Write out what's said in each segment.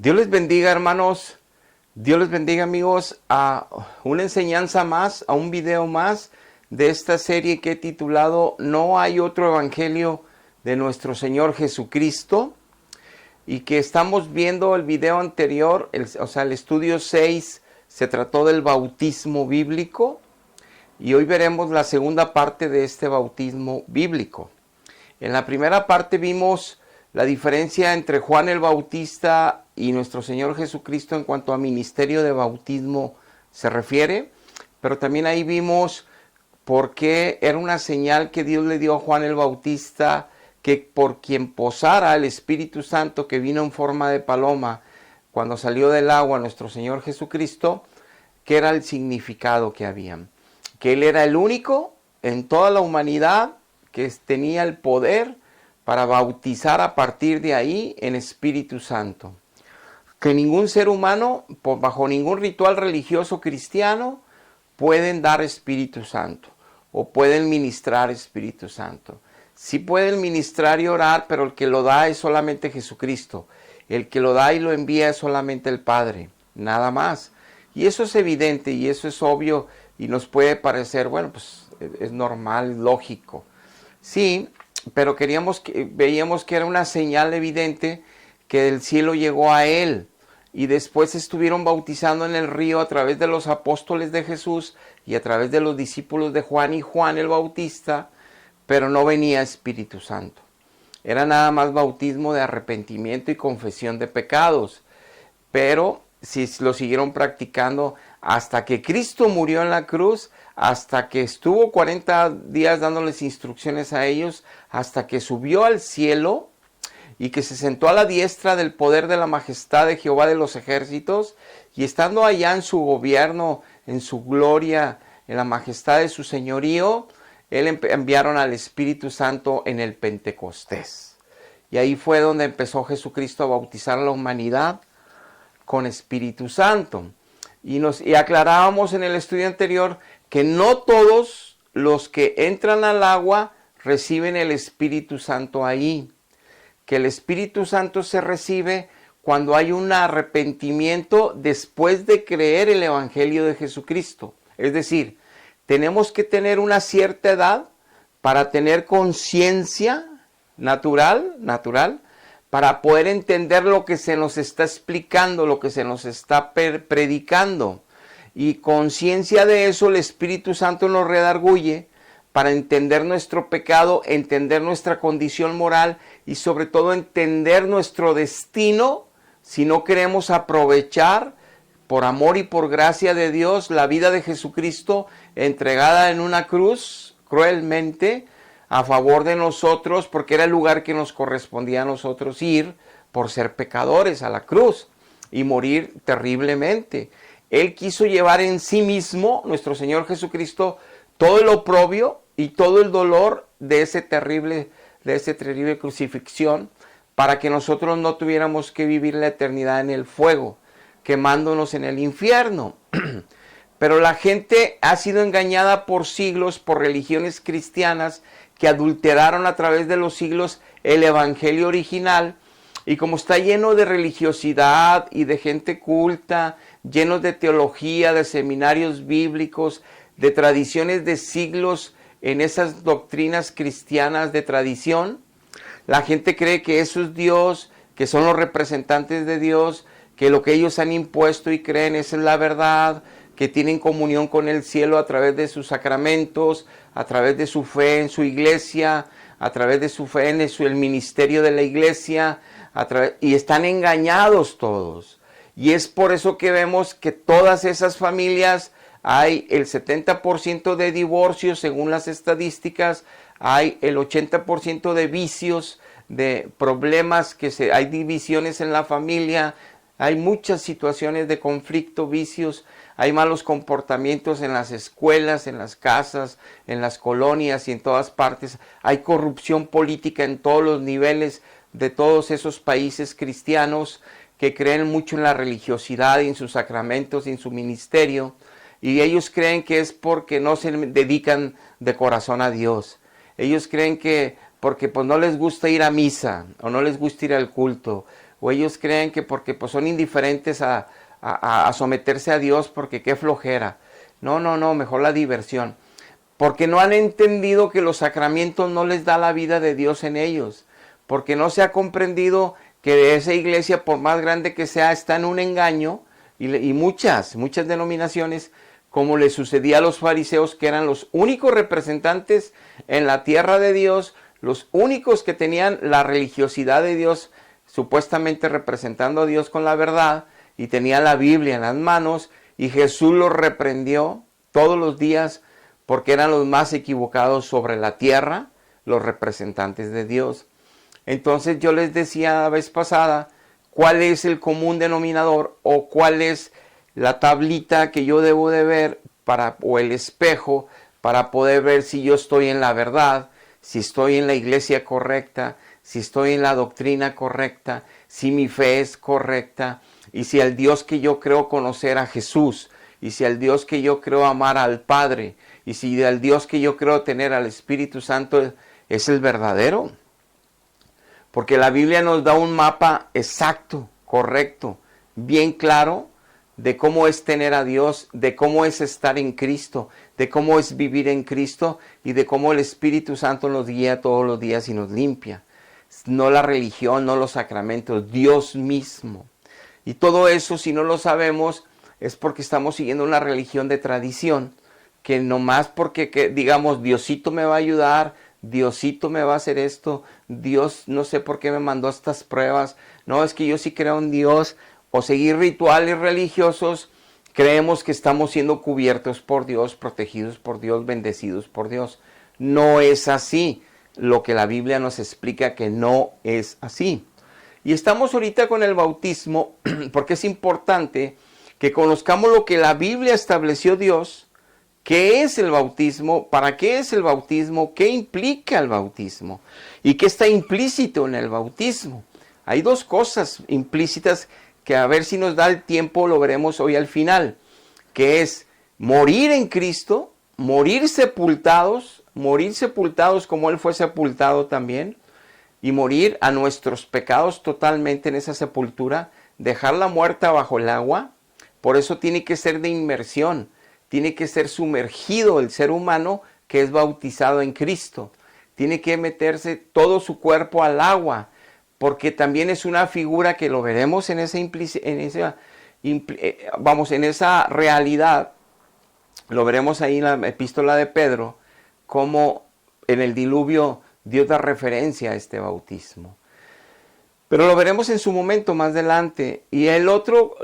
Dios les bendiga, hermanos. Dios les bendiga, amigos, a una enseñanza más, a un video más de esta serie que he titulado No hay otro evangelio de nuestro Señor Jesucristo, y que estamos viendo el video anterior, el estudio 6 se trató del bautismo bíblico, y hoy veremos la segunda parte de este bautismo bíblico. En la primera parte vimos la diferencia entre Juan el Bautista y nuestro Señor Jesucristo en cuanto a ministerio de bautismo se refiere, pero también ahí vimos por qué era una señal que Dios le dio a Juan el Bautista, que por quien posara el Espíritu Santo que vino en forma de paloma cuando salió del agua nuestro Señor Jesucristo, que era el significado que había, que Él era el único en toda la humanidad que tenía el poder para bautizar a partir de ahí en Espíritu Santo. Que ningún ser humano, bajo ningún ritual religioso cristiano, pueden dar Espíritu Santo o pueden ministrar Espíritu Santo. Sí pueden ministrar y orar, pero el que lo da es solamente Jesucristo. El que lo da y lo envía es solamente el Padre, nada más. Y eso es evidente y eso es obvio y nos puede parecer, bueno, pues es normal, lógico. Sí, pero veíamos que era una señal evidente que del cielo llegó a él, y después estuvieron bautizando en el río a través de los apóstoles de Jesús y a través de los discípulos de Juan y Juan el Bautista, pero no venía Espíritu Santo. Era nada más bautismo de arrepentimiento y confesión de pecados, pero si lo siguieron practicando hasta que Cristo murió en la cruz, hasta que estuvo 40 días dándoles instrucciones a ellos, hasta que subió al cielo y que se sentó a la diestra del poder de la majestad de Jehová de los ejércitos, y estando allá en su gobierno, en su gloria, en la majestad de su señorío, Él enviaron al Espíritu Santo en el Pentecostés. Y ahí fue donde empezó Jesucristo a bautizar a la humanidad con Espíritu Santo. Y aclarábamos en el estudio anterior que no todos los que entran al agua reciben el Espíritu Santo ahí. Que el Espíritu Santo se recibe cuando hay un arrepentimiento después de creer el Evangelio de Jesucristo. Es decir, tenemos que tener una cierta edad para tener conciencia natural, para poder entender lo que se nos está explicando, lo que se nos está predicando. Y conciencia de eso, el Espíritu Santo nos redarguye para entender nuestro pecado, entender nuestra condición moral y sobre todo entender nuestro destino si no queremos aprovechar por amor y por gracia de Dios la vida de Jesucristo entregada en una cruz cruelmente a favor de nosotros, porque era el lugar que nos correspondía a nosotros ir por ser pecadores a la cruz y morir terriblemente. Él quiso llevar en sí mismo, nuestro Señor Jesucristo, todo el oprobio y todo el dolor de esa terrible crucifixión, para que nosotros no tuviéramos que vivir la eternidad en el fuego, quemándonos en el infierno. Pero la gente ha sido engañada por siglos, por religiones cristianas que adulteraron a través de los siglos el evangelio original, y como está lleno de religiosidad y de gente culta, lleno de teología, de seminarios bíblicos, de tradiciones de siglos en esas doctrinas cristianas de tradición, la gente cree que eso es Dios, que son los representantes de Dios, que lo que ellos han impuesto y creen esa es la verdad, que tienen comunión con el cielo a través de sus sacramentos, a través de su fe en su iglesia, a través de su fe en el ministerio de la iglesia, y están engañados todos. Y es por eso que vemos que todas esas familias, hay el 70% de divorcios según las estadísticas, hay el 80% de vicios, de problemas, hay divisiones en la familia, hay muchas situaciones de conflicto, vicios, hay malos comportamientos en las escuelas, en las casas, en las colonias y en todas partes. Hay corrupción política en todos los niveles de todos esos países cristianos que creen mucho en la religiosidad y en sus sacramentos y en su ministerio. Y ellos creen que es porque no se dedican de corazón a Dios. Ellos creen que porque pues no les gusta ir a misa o no les gusta ir al culto o ellos creen que porque pues, son indiferentes a someterse a Dios porque qué flojera. No, mejor la diversión. Porque no han entendido que los sacramentos no les da la vida de Dios en ellos. Porque no se ha comprendido que esa iglesia, por más grande que sea, está en un engaño. Y muchas denominaciones, como le sucedía a los fariseos, que eran los únicos representantes en la tierra de Dios, los únicos que tenían la religiosidad de Dios, supuestamente representando a Dios con la verdad, y tenían la Biblia en las manos, y Jesús los reprendió todos los días, porque eran los más equivocados sobre la tierra, los representantes de Dios. Entonces yo les decía la vez pasada, ¿cuál es el común denominador o cuál es la tablita que yo debo de ver o el espejo para poder ver si yo estoy en la verdad, si estoy en la iglesia correcta, si estoy en la doctrina correcta, si mi fe es correcta y si el Dios que yo creo conocer a Jesús y si el Dios que yo creo amar al Padre y si el Dios que yo creo tener al Espíritu Santo es el verdadero? Porque la Biblia nos da un mapa exacto, correcto, bien claro de cómo es tener a Dios, de cómo es estar en Cristo, de cómo es vivir en Cristo y de cómo el Espíritu Santo nos guía todos los días y nos limpia. No la religión, no los sacramentos, Dios mismo. Y todo eso, si no lo sabemos, es porque estamos siguiendo una religión de tradición, que nomás porque digamos, Diosito me va a ayudar, Diosito me va a hacer esto, Dios no sé por qué me mandó estas pruebas, no, es que yo sí creo en Dios, o seguir rituales religiosos, creemos que estamos siendo cubiertos por Dios, protegidos por Dios, bendecidos por Dios. No es así, lo que la Biblia nos explica que no es así. Y estamos ahorita con el bautismo, porque es importante que conozcamos lo que la Biblia estableció Dios. ¿Qué es el bautismo? ¿Para qué es el bautismo? ¿Qué implica el bautismo? ¿Y qué está implícito en el bautismo? Hay dos cosas implícitas que a ver si nos da el tiempo, lo veremos hoy al final, que es morir en Cristo, morir sepultados como Él fue sepultado también, y morir a nuestros pecados totalmente en esa sepultura, dejarla muerta bajo el agua. Por eso tiene que ser de inmersión. Tiene que ser sumergido el ser humano que es bautizado en Cristo. Tiene que meterse todo su cuerpo al agua, porque también es una figura que lo veremos en esa realidad. Lo veremos ahí en la epístola de Pedro, como en el diluvio Dios da referencia a este bautismo. Pero lo veremos en su momento más adelante. Y el otro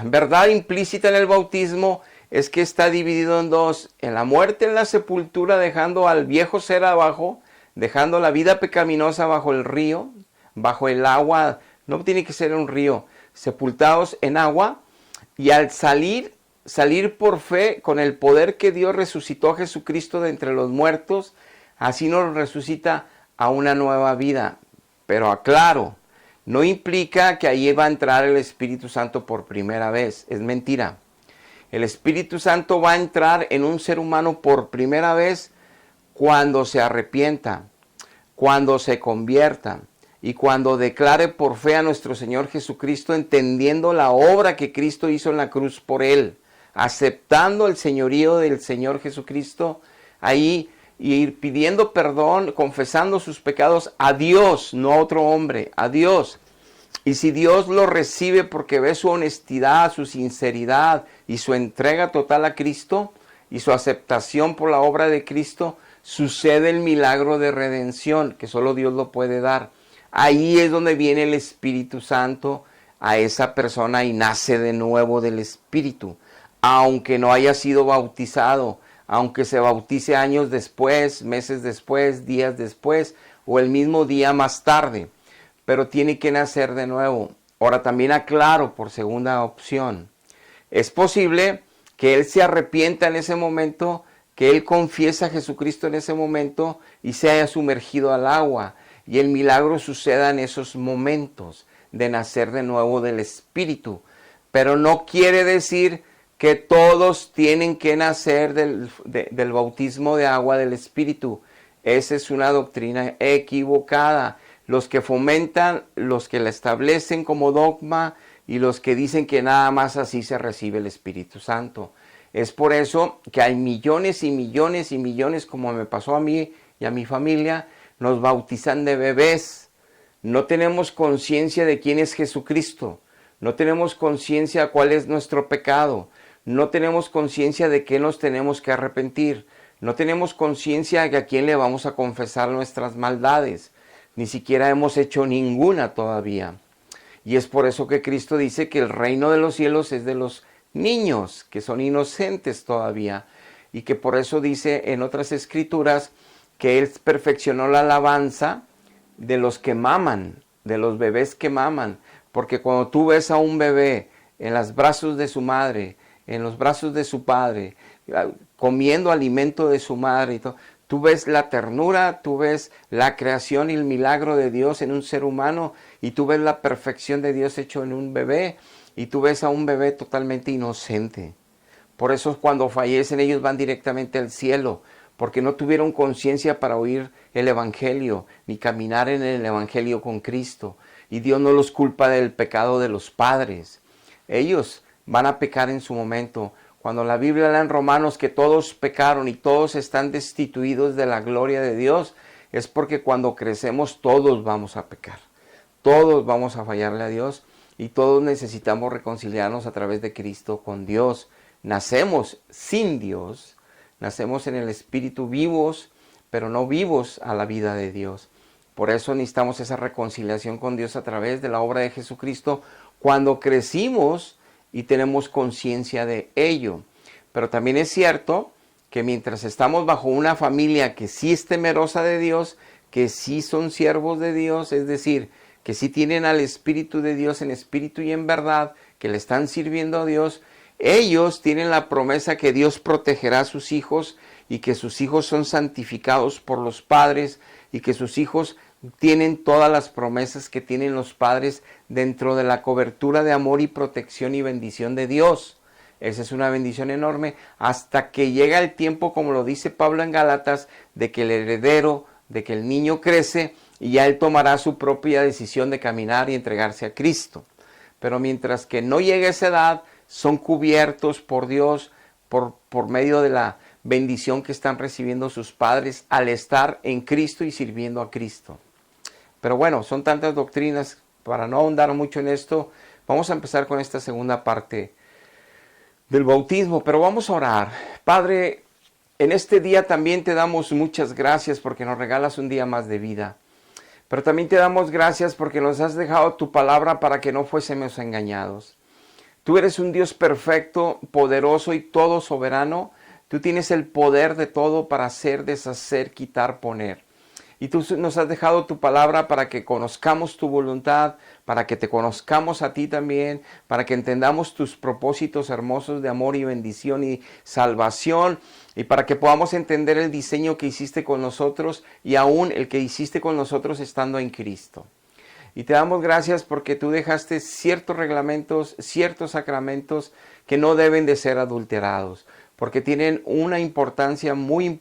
verdad implícita en el bautismo es que está dividido en dos, en la muerte, en la sepultura, dejando al viejo ser abajo, dejando la vida pecaminosa bajo el río, bajo el agua, no tiene que ser un río, sepultados en agua, y al salir por fe con el poder que Dios resucitó a Jesucristo de entre los muertos, así nos resucita a una nueva vida. Pero aclaro, no implica que ahí va a entrar el Espíritu Santo por primera vez, es mentira. El Espíritu Santo va a entrar en un ser humano por primera vez cuando se arrepienta, cuando se convierta y cuando declare por fe a nuestro Señor Jesucristo, entendiendo la obra que Cristo hizo en la cruz por él, aceptando el señorío del Señor Jesucristo, ahí y ir pidiendo perdón, confesando sus pecados a Dios, no a otro hombre, a Dios. Y si Dios lo recibe porque ve su honestidad, su sinceridad y su entrega total a Cristo y su aceptación por la obra de Cristo, sucede el milagro de redención que solo Dios lo puede dar. Ahí es donde viene el Espíritu Santo a esa persona y nace de nuevo del Espíritu, aunque no haya sido bautizado, aunque se bautice años después, meses después, días después o el mismo día más tarde. Pero tiene que nacer de nuevo. Ahora también aclaro por segunda opción. Es posible que él se arrepienta en ese momento, que él confiesa a Jesucristo en ese momento y se haya sumergido al agua. Y el milagro suceda en esos momentos de nacer de nuevo del Espíritu. Pero no quiere decir que todos tienen que nacer del bautismo de agua del Espíritu. Esa es una doctrina equivocada. los que fomentan, los que la establecen como dogma y los que dicen que nada más así se recibe el Espíritu Santo. Es por eso que hay millones y millones y millones, como me pasó a mí y a mi familia, nos bautizan de bebés. No tenemos conciencia de quién es Jesucristo. No tenemos conciencia de cuál es nuestro pecado. No tenemos conciencia de qué nos tenemos que arrepentir. No tenemos conciencia de a quién le vamos a confesar nuestras maldades. Ni siquiera hemos hecho ninguna todavía. Y es por eso que Cristo dice que el reino de los cielos es de los niños, que son inocentes todavía. Y que por eso dice en otras escrituras que Él perfeccionó la alabanza de los que maman, de los bebés que maman. Porque cuando tú ves a un bebé en los brazos de su madre, en los brazos de su padre, comiendo alimento de su madre y todo, tú ves la ternura, tú ves la creación y el milagro de Dios en un ser humano, y tú ves la perfección de Dios hecho en un bebé, y tú ves a un bebé totalmente inocente. Por eso cuando fallecen ellos van directamente al cielo, porque no tuvieron conciencia para oír el Evangelio, ni caminar en el Evangelio con Cristo. Y Dios no los culpa del pecado de los padres. Ellos van a pecar en su momento. Cuando la Biblia habla en Romanos que todos pecaron y todos están destituidos de la gloria de Dios, es porque cuando crecemos todos vamos a pecar. Todos vamos a fallarle a Dios y todos necesitamos reconciliarnos a través de Cristo con Dios. Nacemos sin Dios, nacemos en el Espíritu vivos, pero no vivos a la vida de Dios. Por eso necesitamos esa reconciliación con Dios a través de la obra de Jesucristo cuando crecimos y tenemos conciencia de ello. Pero también es cierto que mientras estamos bajo una familia que sí es temerosa de Dios, que sí son siervos de Dios, es decir, que sí tienen al Espíritu de Dios en espíritu y en verdad, que le están sirviendo a Dios, ellos tienen la promesa que Dios protegerá a sus hijos y que sus hijos son santificados por los padres y que sus hijos tienen todas las promesas que tienen los padres dentro de la cobertura de amor y protección y bendición de Dios. Esa es una bendición enorme hasta que llega el tiempo, como lo dice Pablo en Gálatas, de que el heredero, de que el niño crece y ya él tomará su propia decisión de caminar y entregarse a Cristo. Pero mientras que no llegue a esa edad, son cubiertos por Dios por medio de la bendición que están recibiendo sus padres al estar en Cristo y sirviendo a Cristo. Pero bueno, son tantas doctrinas, para no ahondar mucho en esto, vamos a empezar con esta segunda parte del bautismo, pero vamos a orar. Padre, en este día también te damos muchas gracias porque nos regalas un día más de vida. Pero también te damos gracias porque nos has dejado tu palabra para que no fuésemos engañados. Tú eres un Dios perfecto, poderoso y todo soberano. Tú tienes el poder de todo para hacer, deshacer, quitar, poner. Y tú nos has dejado tu palabra para que conozcamos tu voluntad, para que te conozcamos a ti también, para que entendamos tus propósitos hermosos de amor y bendición y salvación, y para que podamos entender el diseño que hiciste con nosotros y aún el que hiciste con nosotros estando en Cristo. Y te damos gracias porque tú dejaste ciertos reglamentos, ciertos sacramentos que no deben de ser adulterados, porque tienen una importancia muy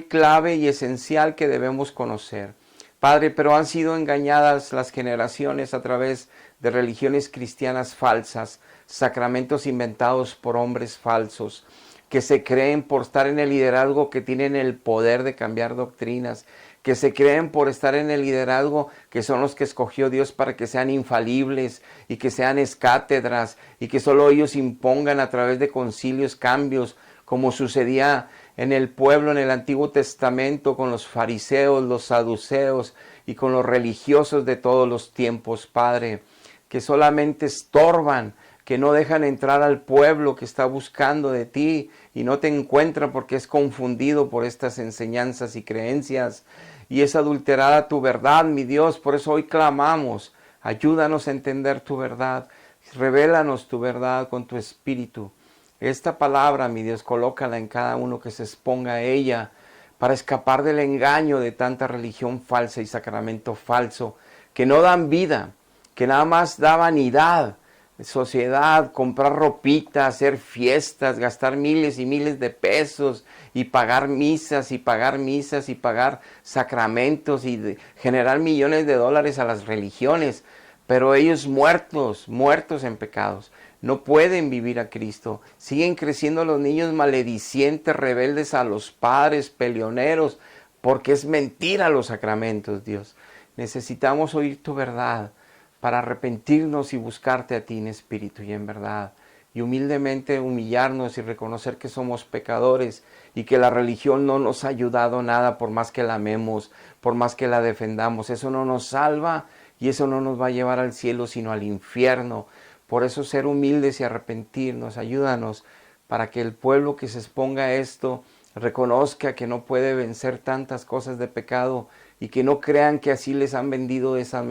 clave y esencial que debemos conocer. Padre, pero han sido engañadas las generaciones a través de religiones cristianas falsas, sacramentos inventados por hombres falsos, que se creen por estar en el liderazgo que tienen el poder de cambiar doctrinas, que se creen por estar en el liderazgo que son los que escogió Dios para que sean infalibles y que sean escátedras y que solo ellos impongan a través de concilios cambios, como sucedía en el pueblo en el Antiguo Testamento con los fariseos, los saduceos y con los religiosos de todos los tiempos, Padre, que solamente estorban, que no dejan entrar al pueblo que está buscando de ti y no te encuentra porque es confundido por estas enseñanzas y creencias y es adulterada tu verdad, mi Dios. Por eso hoy clamamos, ayúdanos a entender tu verdad, revélanos tu verdad con tu espíritu. Esta palabra, mi Dios, colócala en cada uno que se exponga a ella para escapar del engaño de tanta religión falsa y sacramento falso que no dan vida, que nada más da vanidad, sociedad, comprar ropita, hacer fiestas, gastar miles y miles de pesos y pagar misas y pagar misas y pagar sacramentos y generar millones de dólares a las religiones. Pero ellos muertos en pecados, no pueden vivir a Cristo. Siguen creciendo los niños maledicientes, rebeldes a los padres, peleoneros, porque es mentira los sacramentos, Dios. Necesitamos oír tu verdad para arrepentirnos y buscarte a ti en espíritu y en verdad. Y humildemente humillarnos y reconocer que somos pecadores y que la religión no nos ha ayudado nada por más que la amemos, por más que la defendamos. Eso no nos salva y eso no nos va a llevar al cielo sino al infierno. Por eso ser humildes y arrepentirnos, ayúdanos para que el pueblo que se exponga a esto reconozca que no puede vencer tantas cosas de pecado y que no crean que así les han vendido esa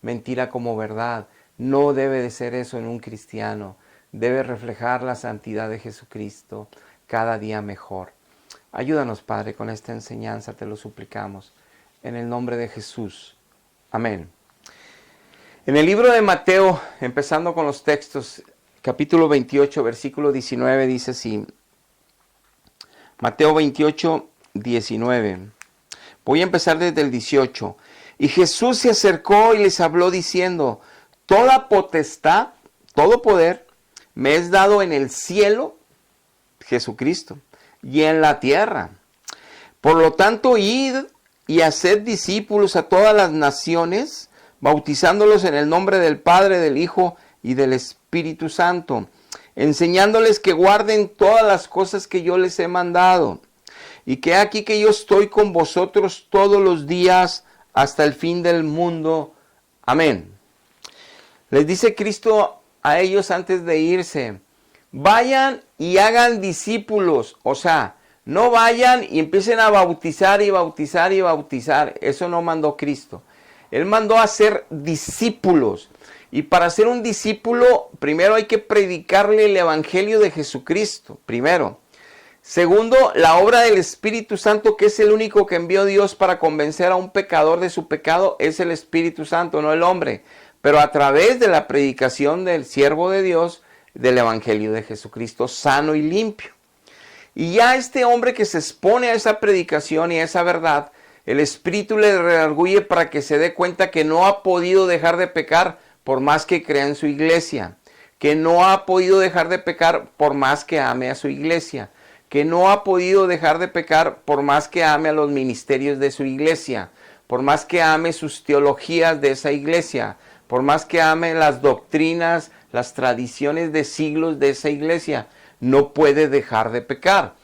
mentira como verdad. No debe de ser eso en un cristiano. Debe reflejar la santidad de Jesucristo cada día mejor. Ayúdanos, Padre, con esta enseñanza, te lo suplicamos. En el nombre de Jesús. Amén. En el libro de Mateo, empezando con los textos, capítulo 28, versículo 19, dice así. Mateo 28, 19. Voy a empezar desde el 18. Y Jesús se acercó y les habló diciendo, toda potestad, todo poder, me es dado en el cielo, Jesucristo, y en la tierra. Por lo tanto, id y haced discípulos a todas las naciones, bautizándolos en el nombre del Padre, del Hijo y del Espíritu Santo, enseñándoles que guarden todas las cosas que yo les he mandado. Y que aquí que yo estoy con vosotros todos los días hasta el fin del mundo. Amén. Les dice Cristo a ellos antes de irse, vayan y hagan discípulos. O sea, no vayan y empiecen a bautizar y bautizar y bautizar. Eso no mandó Cristo. Él mandó a ser discípulos. Y para ser un discípulo, primero hay que predicarle el evangelio de Jesucristo. Primero. Segundo, la obra del Espíritu Santo, que es el único que envió Dios para convencer a un pecador de su pecado, es el Espíritu Santo, no el hombre. Pero a través de la predicación del siervo de Dios, del evangelio de Jesucristo, sano y limpio. Y ya este hombre que se expone a esa predicación y a esa verdad, el Espíritu le redarguye para que se dé cuenta que no ha podido dejar de pecar por más que crea en su iglesia. Que no ha podido dejar de pecar por más que ame a su iglesia. Que no ha podido dejar de pecar por más que ame a los ministerios de su iglesia, por más que ame sus teologías de esa iglesia, por más que ame las doctrinas, las tradiciones de siglos de esa iglesia, no puede dejar de pecar.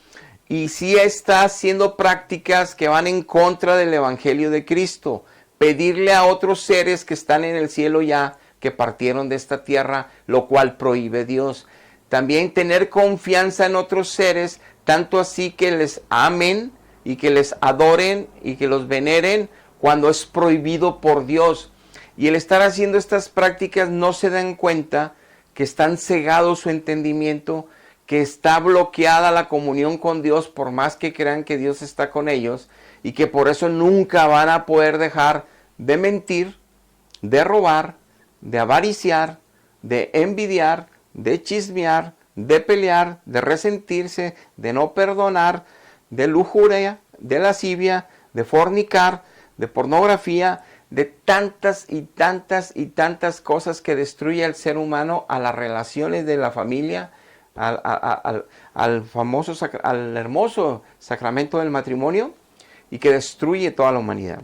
Y sí está haciendo prácticas que van en contra del evangelio de Cristo, pedirle a otros seres que están en el cielo ya, que partieron de esta tierra, lo cual prohíbe Dios. También tener confianza en otros seres, tanto así que les amen y que les adoren y que los veneren cuando es prohibido por Dios. Y el estar haciendo estas prácticas no se dan cuenta que están cegados su entendimiento, que está bloqueada la comunión con Dios por más que crean que Dios está con ellos y que por eso nunca van a poder dejar de mentir, de robar, de avariciar, de envidiar, de chismear, de pelear, de resentirse, de no perdonar, de lujuria, de lascivia, de fornicar, de pornografía, de tantas y tantas y tantas cosas que destruye al ser humano, a las relaciones de la familia, al hermoso sacramento del matrimonio y que destruye toda la humanidad.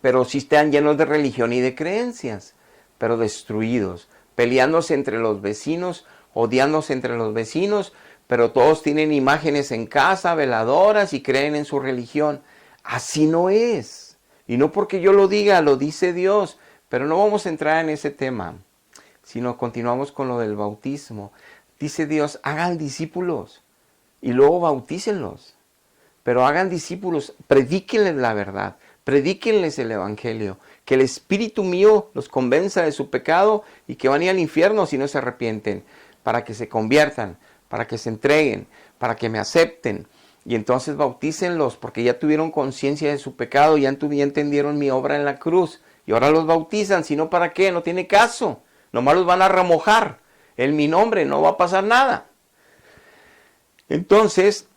Pero sí están llenos de religión y de creencias, pero destruidos, peleándose entre los vecinos, odiándose entre los vecinos, pero todos tienen imágenes en casa, veladoras y creen en su religión. Así no es. Y no porque yo lo diga, lo dice Dios. Pero no vamos a entrar en ese tema, sino continuamos con lo del bautismo. Dice Dios, hagan discípulos y luego bautícenlos. Pero hagan discípulos, predíquenles la verdad, predíquenles el evangelio. Que el Espíritu mío los convenza de su pecado y que van a ir al infierno si no se arrepienten. Para que se conviertan, para que se entreguen, para que me acepten. Y entonces bautícenlos porque ya tuvieron conciencia de su pecado, ya entendieron mi obra en la cruz. Y ahora los bautizan, si no, ¿para qué? No tiene caso. Nomás los van a remojar en mi nombre, no va a pasar nada. Entonces,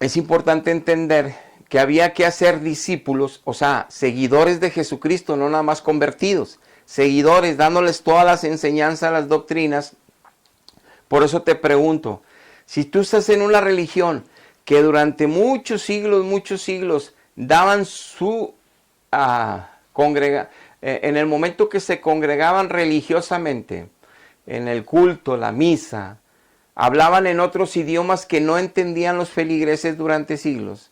es importante entender que había que hacer discípulos, o sea, seguidores de Jesucristo, no nada más convertidos, seguidores, dándoles todas las enseñanzas, las doctrinas. Por eso te pregunto, si tú estás en una religión que durante muchos siglos, daban su en el momento que se congregaban religiosamente, en el culto, la misa, hablaban en otros idiomas que no entendían los feligreses durante siglos.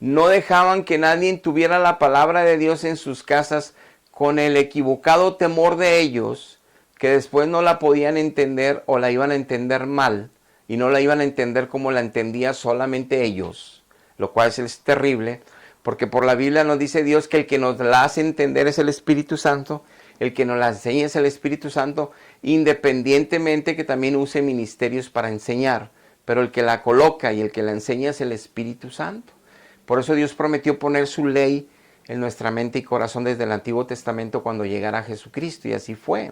No dejaban que nadie tuviera la palabra de Dios en sus casas con el equivocado temor de ellos, que después no la podían entender o la iban a entender mal, y no la iban a entender como la entendía solamente ellos, lo cual es terrible, porque por la Biblia nos dice Dios que el que nos la hace entender es el Espíritu Santo, el que nos la enseña es el Espíritu Santo, independientemente que también use ministerios para enseñar, pero el que la coloca y el que la enseña es el Espíritu Santo. Por eso Dios prometió poner su ley en nuestra mente y corazón desde el Antiguo Testamento cuando llegara Jesucristo, y así fue.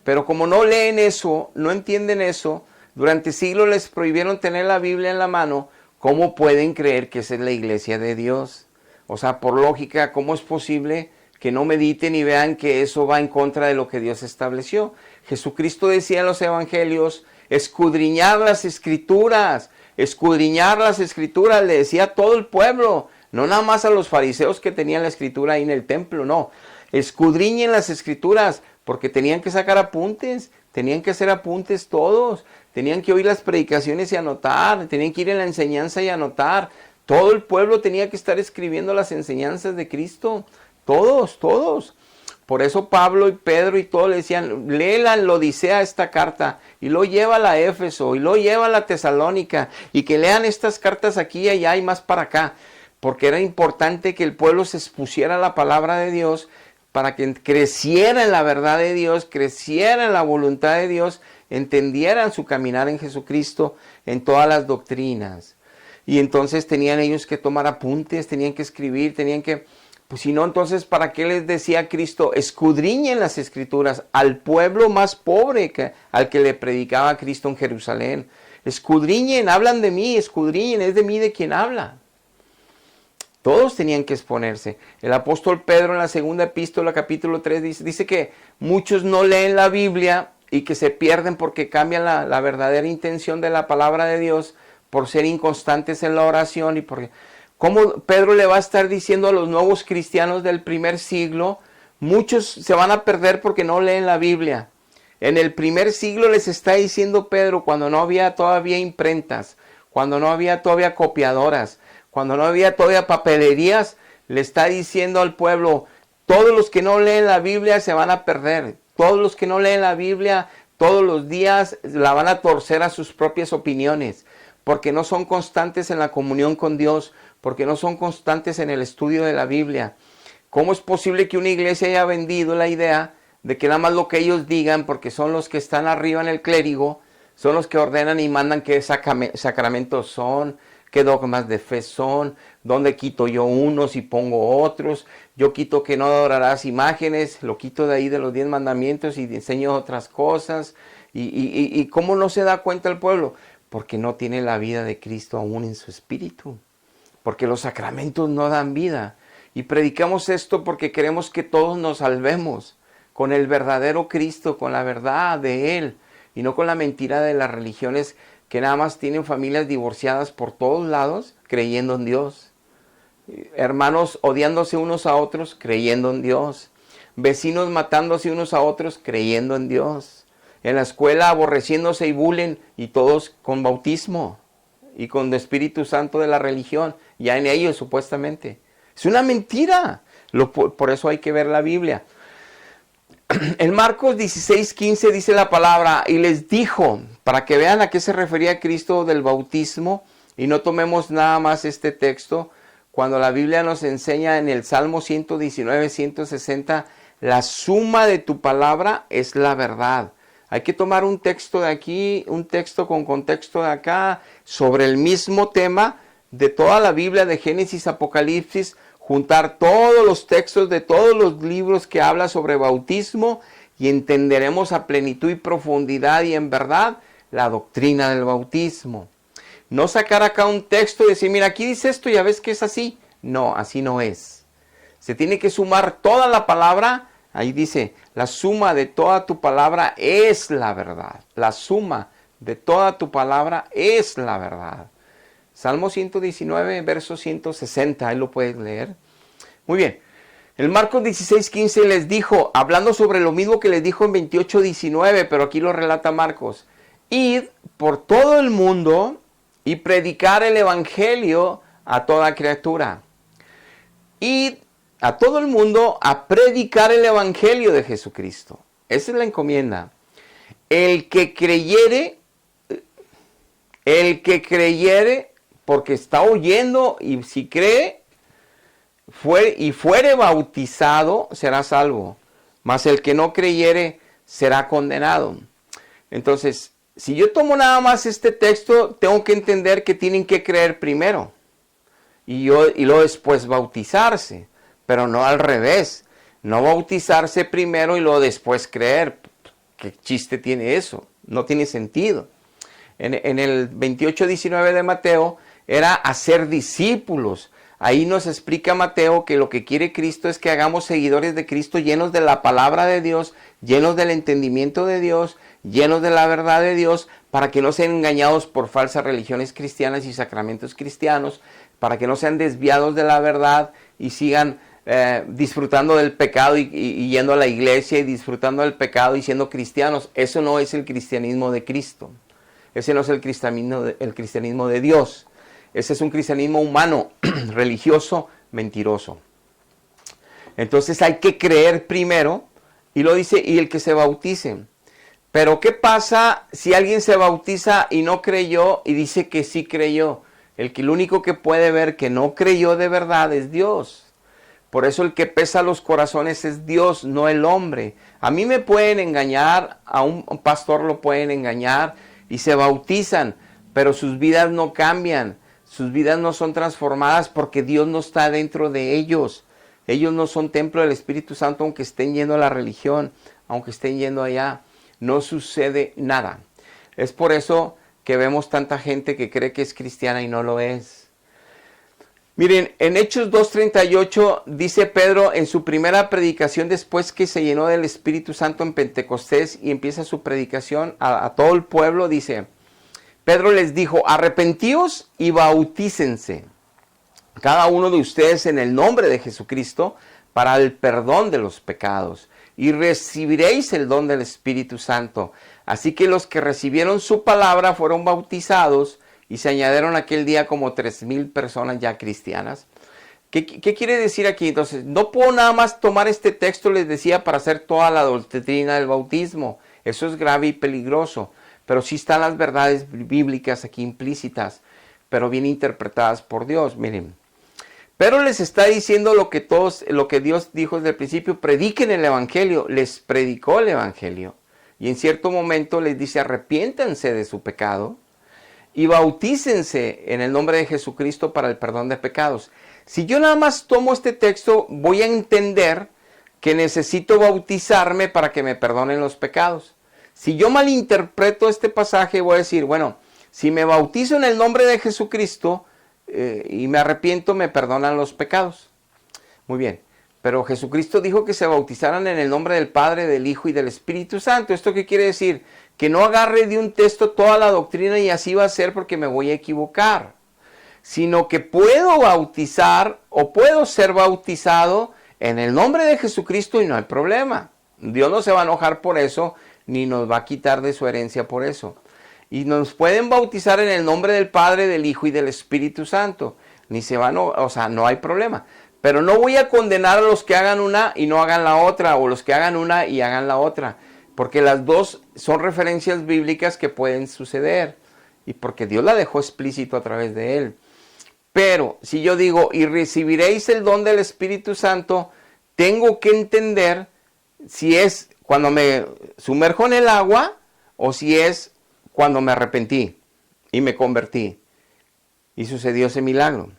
Pero como no leen eso, no entienden eso, durante siglos les prohibieron tener la Biblia en la mano. ¿Cómo pueden creer que esa es la iglesia de Dios? O sea, por lógica, ¿cómo es posible que no mediten y vean que eso va en contra de lo que Dios estableció? Jesucristo decía en los evangelios, escudriñar las escrituras, le decía a todo el pueblo, no nada más a los fariseos que tenían la escritura ahí en el templo, no. Escudriñen las escrituras, porque tenían que sacar apuntes, tenían que hacer apuntes todos, tenían que oír las predicaciones y anotar, tenían que ir en la enseñanza y anotar. Todo el pueblo tenía que estar escribiendo las enseñanzas de Cristo, todos. Por eso Pablo y Pedro y todos le decían, léela en la Odisea esta carta, y luego llévala a Éfeso, y luego llévala a Tesalónica, y que lean estas cartas aquí y allá y más para acá, porque era importante que el pueblo se expusiera a la palabra de Dios, para que creciera en la verdad de Dios, creciera en la voluntad de Dios, entendieran su caminar en Jesucristo, en todas las doctrinas. Y entonces tenían ellos que tomar apuntes, tenían que escribir, pues si no, entonces, ¿para qué les decía Cristo? Escudriñen las escrituras al pueblo más pobre al que le predicaba Cristo en Jerusalén. Escudriñen, hablan de mí, escudriñen, es de mí de quien habla. Todos tenían que exponerse. El apóstol Pedro en la segunda epístola, capítulo 3, dice que muchos no leen la Biblia y que se pierden porque cambian la verdadera intención de la palabra de Dios por ser inconstantes en la oración y porque... ¿Cómo Pedro le va a estar diciendo a los nuevos cristianos del primer siglo? Muchos se van a perder porque no leen la Biblia. En el primer siglo les está diciendo Pedro, cuando no había todavía imprentas, cuando no había todavía copiadoras, cuando no había todavía papelerías, le está diciendo al pueblo, todos los que no leen la Biblia se van a perder. Todos los que no leen la Biblia todos los días la van a torcer a sus propias opiniones, porque no son constantes en la comunión con Dios, porque no son constantes en el estudio de la Biblia. ¿Cómo es posible que una iglesia haya vendido la idea de que nada más lo que ellos digan, porque son los que están arriba en el clérigo, son los que ordenan y mandan qué sacramentos son, qué dogmas de fe son, dónde quito yo unos y pongo otros? Yo quito que no adorarás imágenes, lo quito de ahí de los 10 mandamientos y enseño otras cosas. ¿Y cómo no se da cuenta el pueblo? Porque no tiene la vida de Cristo aún en su espíritu. Porque los sacramentos no dan vida. Y predicamos esto porque queremos que todos nos salvemos con el verdadero Cristo, con la verdad de Él, y no con la mentira de las religiones que nada más tienen familias divorciadas por todos lados, creyendo en Dios. Hermanos odiándose unos a otros, creyendo en Dios. Vecinos matándose unos a otros, creyendo en Dios. En la escuela aborreciéndose y bulen, y todos con bautismo y con el Espíritu Santo de la religión, ya en ellos supuestamente. Es una mentira. Por eso hay que ver la Biblia. En Marcos 16:15 dice la palabra, y les dijo, para que vean a qué se refería Cristo del bautismo, y no tomemos nada más este texto, cuando la Biblia nos enseña en el Salmo 119, 160, la suma de tu palabra es la verdad. Hay que tomar un texto de aquí, un texto con contexto de acá, sobre el mismo tema de toda la Biblia, de Génesis, Apocalipsis, juntar todos los textos de todos los libros que habla sobre bautismo y entenderemos a plenitud y profundidad y en verdad la doctrina del bautismo. No sacar acá un texto y decir, mira, aquí dice esto, ya ves que es así. No, así no es. Se tiene que sumar toda la palabra. Ahí dice, la suma de toda tu palabra es la verdad. La suma de toda tu palabra es la verdad. Salmo 119, verso 160, ahí lo puedes leer. Muy bien. El Marcos 16:15 les dijo, hablando sobre lo mismo que les dijo en 28:19, pero aquí lo relata Marcos. Id por todo el mundo y predicar el evangelio a toda criatura. Id a todo el mundo a predicar el evangelio de Jesucristo. Esa es la encomienda. El que creyere, porque está oyendo y si cree, fuere bautizado, será salvo. Mas el que no creyere, será condenado. Entonces, si yo tomo nada más este texto, tengo que entender que tienen que creer primero. Y luego después bautizarse. Pero no al revés. No bautizarse primero y luego después creer. ¿Qué chiste tiene eso? No tiene sentido. En el 28:19 de Mateo era hacer discípulos. Ahí nos explica Mateo que lo que quiere Cristo es que hagamos seguidores de Cristo llenos de la palabra de Dios, llenos del entendimiento de Dios, llenos de la verdad de Dios, para que no sean engañados por falsas religiones cristianas y sacramentos cristianos, para que no sean desviados de la verdad y sigan disfrutando del pecado y yendo a la iglesia y disfrutando del pecado y siendo cristianos. Eso no es el cristianismo de Cristo. Ese no es el cristianismo de Dios. Ese es un cristianismo humano, religioso, mentiroso. Entonces hay que creer primero, y lo dice, y el que se bautice. Pero ¿qué pasa si alguien se bautiza y no creyó y dice que sí creyó? El único que puede ver que no creyó de verdad es Dios. Por eso el que pesa los corazones es Dios, no el hombre. A mí me pueden engañar, a un pastor lo pueden engañar y se bautizan, pero sus vidas no cambian. Sus vidas no son transformadas porque Dios no está dentro de ellos. Ellos no son templo del Espíritu Santo aunque estén yendo a la religión, aunque estén yendo allá. No sucede nada. Es por eso que vemos tanta gente que cree que es cristiana y no lo es. Miren, en Hechos 2:38 dice Pedro en su primera predicación después que se llenó del Espíritu Santo en Pentecostés y empieza su predicación a todo el pueblo, dice... Pedro les dijo, arrepentíos y bautícense, cada uno de ustedes en el nombre de Jesucristo, para el perdón de los pecados, y recibiréis el don del Espíritu Santo. Así que los que recibieron su palabra fueron bautizados, y se añadieron aquel día como 3,000 personas ya cristianas. ¿Qué quiere decir aquí? Entonces, no puedo nada más tomar este texto, les decía, para hacer toda la doctrina del bautismo. Eso es grave y peligroso. Pero sí están las verdades bíblicas aquí implícitas, pero bien interpretadas por Dios. Miren, pero les está diciendo lo que Dios dijo desde el principio, prediquen el evangelio. Les predicó el evangelio. Y en cierto momento les dice, arrepiéntanse de su pecado y bautícense en el nombre de Jesucristo para el perdón de pecados. Si yo nada más tomo este texto, voy a entender que necesito bautizarme para que me perdonen los pecados. Si yo malinterpreto este pasaje, voy a decir, bueno, si me bautizo en el nombre de Jesucristo y me arrepiento, me perdonan los pecados. Muy bien, pero Jesucristo dijo que se bautizaran en el nombre del Padre, del Hijo y del Espíritu Santo. ¿Esto qué quiere decir? Que no agarre de un texto toda la doctrina y así va a ser porque me voy a equivocar. Sino que puedo bautizar o puedo ser bautizado en el nombre de Jesucristo y no hay problema. Dios no se va a enojar por eso, ni nos va a quitar de su herencia por eso. Y nos pueden bautizar en el nombre del Padre, del Hijo y del Espíritu Santo. Ni se van, o sea, no hay problema. Pero no voy a condenar a los que hagan una y no hagan la otra, o los que hagan una y hagan la otra. Porque las dos son referencias bíblicas que pueden suceder. Y porque Dios la dejó explícito a través de él. Pero si yo digo, y recibiréis el don del Espíritu Santo, tengo que entender si es cuando me sumerjo en el agua o si es cuando me arrepentí y me convertí y sucedió ese milagro.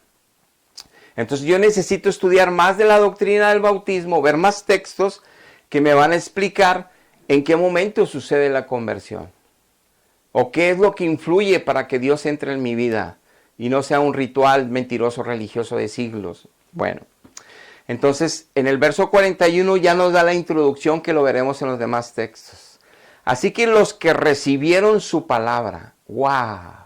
Entonces yo necesito estudiar más de la doctrina del bautismo, ver más textos que me van a explicar en qué momento sucede la conversión. ¿O qué es lo que influye para que Dios entre en mi vida y no sea un ritual mentiroso religioso de siglos? Bueno, entonces en el verso 41 ya nos da la introducción que lo veremos en los demás textos. Así que los que recibieron su palabra, wow.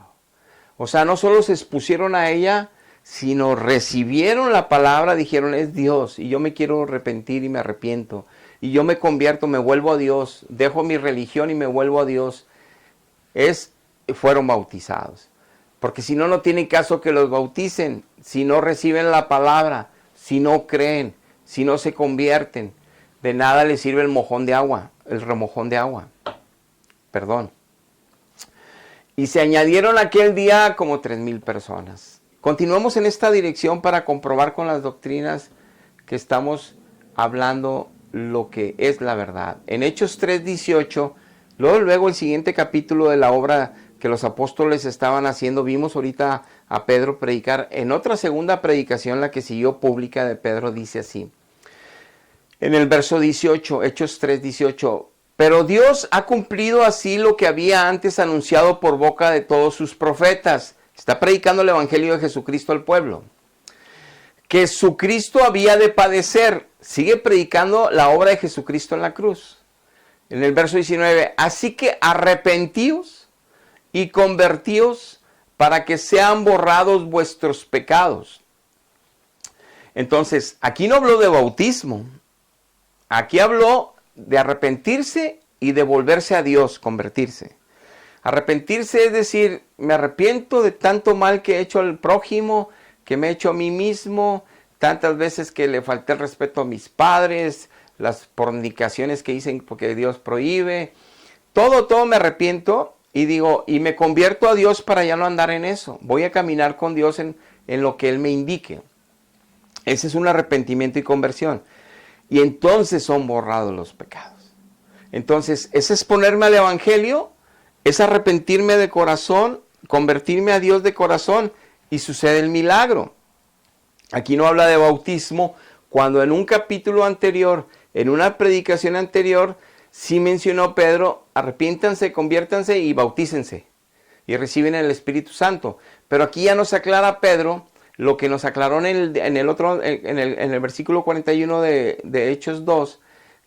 O sea, no solo se expusieron a ella, sino recibieron la palabra, dijeron, es Dios, y yo me quiero arrepentir y me arrepiento. Y yo me convierto, me vuelvo a Dios, dejo mi religión y me vuelvo a Dios. Fueron bautizados. Porque si no, no tiene caso que los bauticen, si no reciben la palabra, si no creen, si no se convierten. De nada les sirve el mojón de agua, el remojón de agua. Perdón. Y se añadieron aquel día como 3,000 personas. Continuamos en esta dirección para comprobar con las doctrinas que estamos hablando lo que es la verdad. En Hechos 3:18, luego el siguiente capítulo de la obra que los apóstoles estaban haciendo, vimos ahorita a Pedro predicar. En otra segunda predicación, la que siguió pública de Pedro, dice así. En el verso 18, Hechos 3:18. Pero Dios ha cumplido así lo que había antes anunciado por boca de todos sus profetas. Está predicando el evangelio de Jesucristo al pueblo. Que Jesucristo había de padecer. Sigue predicando la obra de Jesucristo en la cruz. En el verso 19. Así que arrepentíos y convertíos para que sean borrados vuestros pecados. Entonces, aquí no habló de bautismo. Aquí habló de arrepentirse y de volverse a Dios, convertirse. Arrepentirse es decir, me arrepiento de tanto mal que he hecho al prójimo, que me he hecho a mí mismo, tantas veces que le falté el respeto a mis padres, las fornicaciones que hice porque Dios prohíbe. Todo me arrepiento y digo, y me convierto a Dios para ya no andar en eso. Voy a caminar con Dios en lo que Él me indique. Ese es un arrepentimiento y conversión. Y entonces son borrados los pecados. Entonces, ese es ponerme al evangelio, es arrepentirme de corazón, convertirme a Dios de corazón y sucede el milagro. Aquí no habla de bautismo, cuando en un capítulo anterior, en una predicación anterior, sí mencionó Pedro, arrepiéntanse, conviértanse y bautícense y reciben el Espíritu Santo. Pero aquí ya nos aclara Pedro lo que nos aclaró en el versículo 41 de Hechos 2,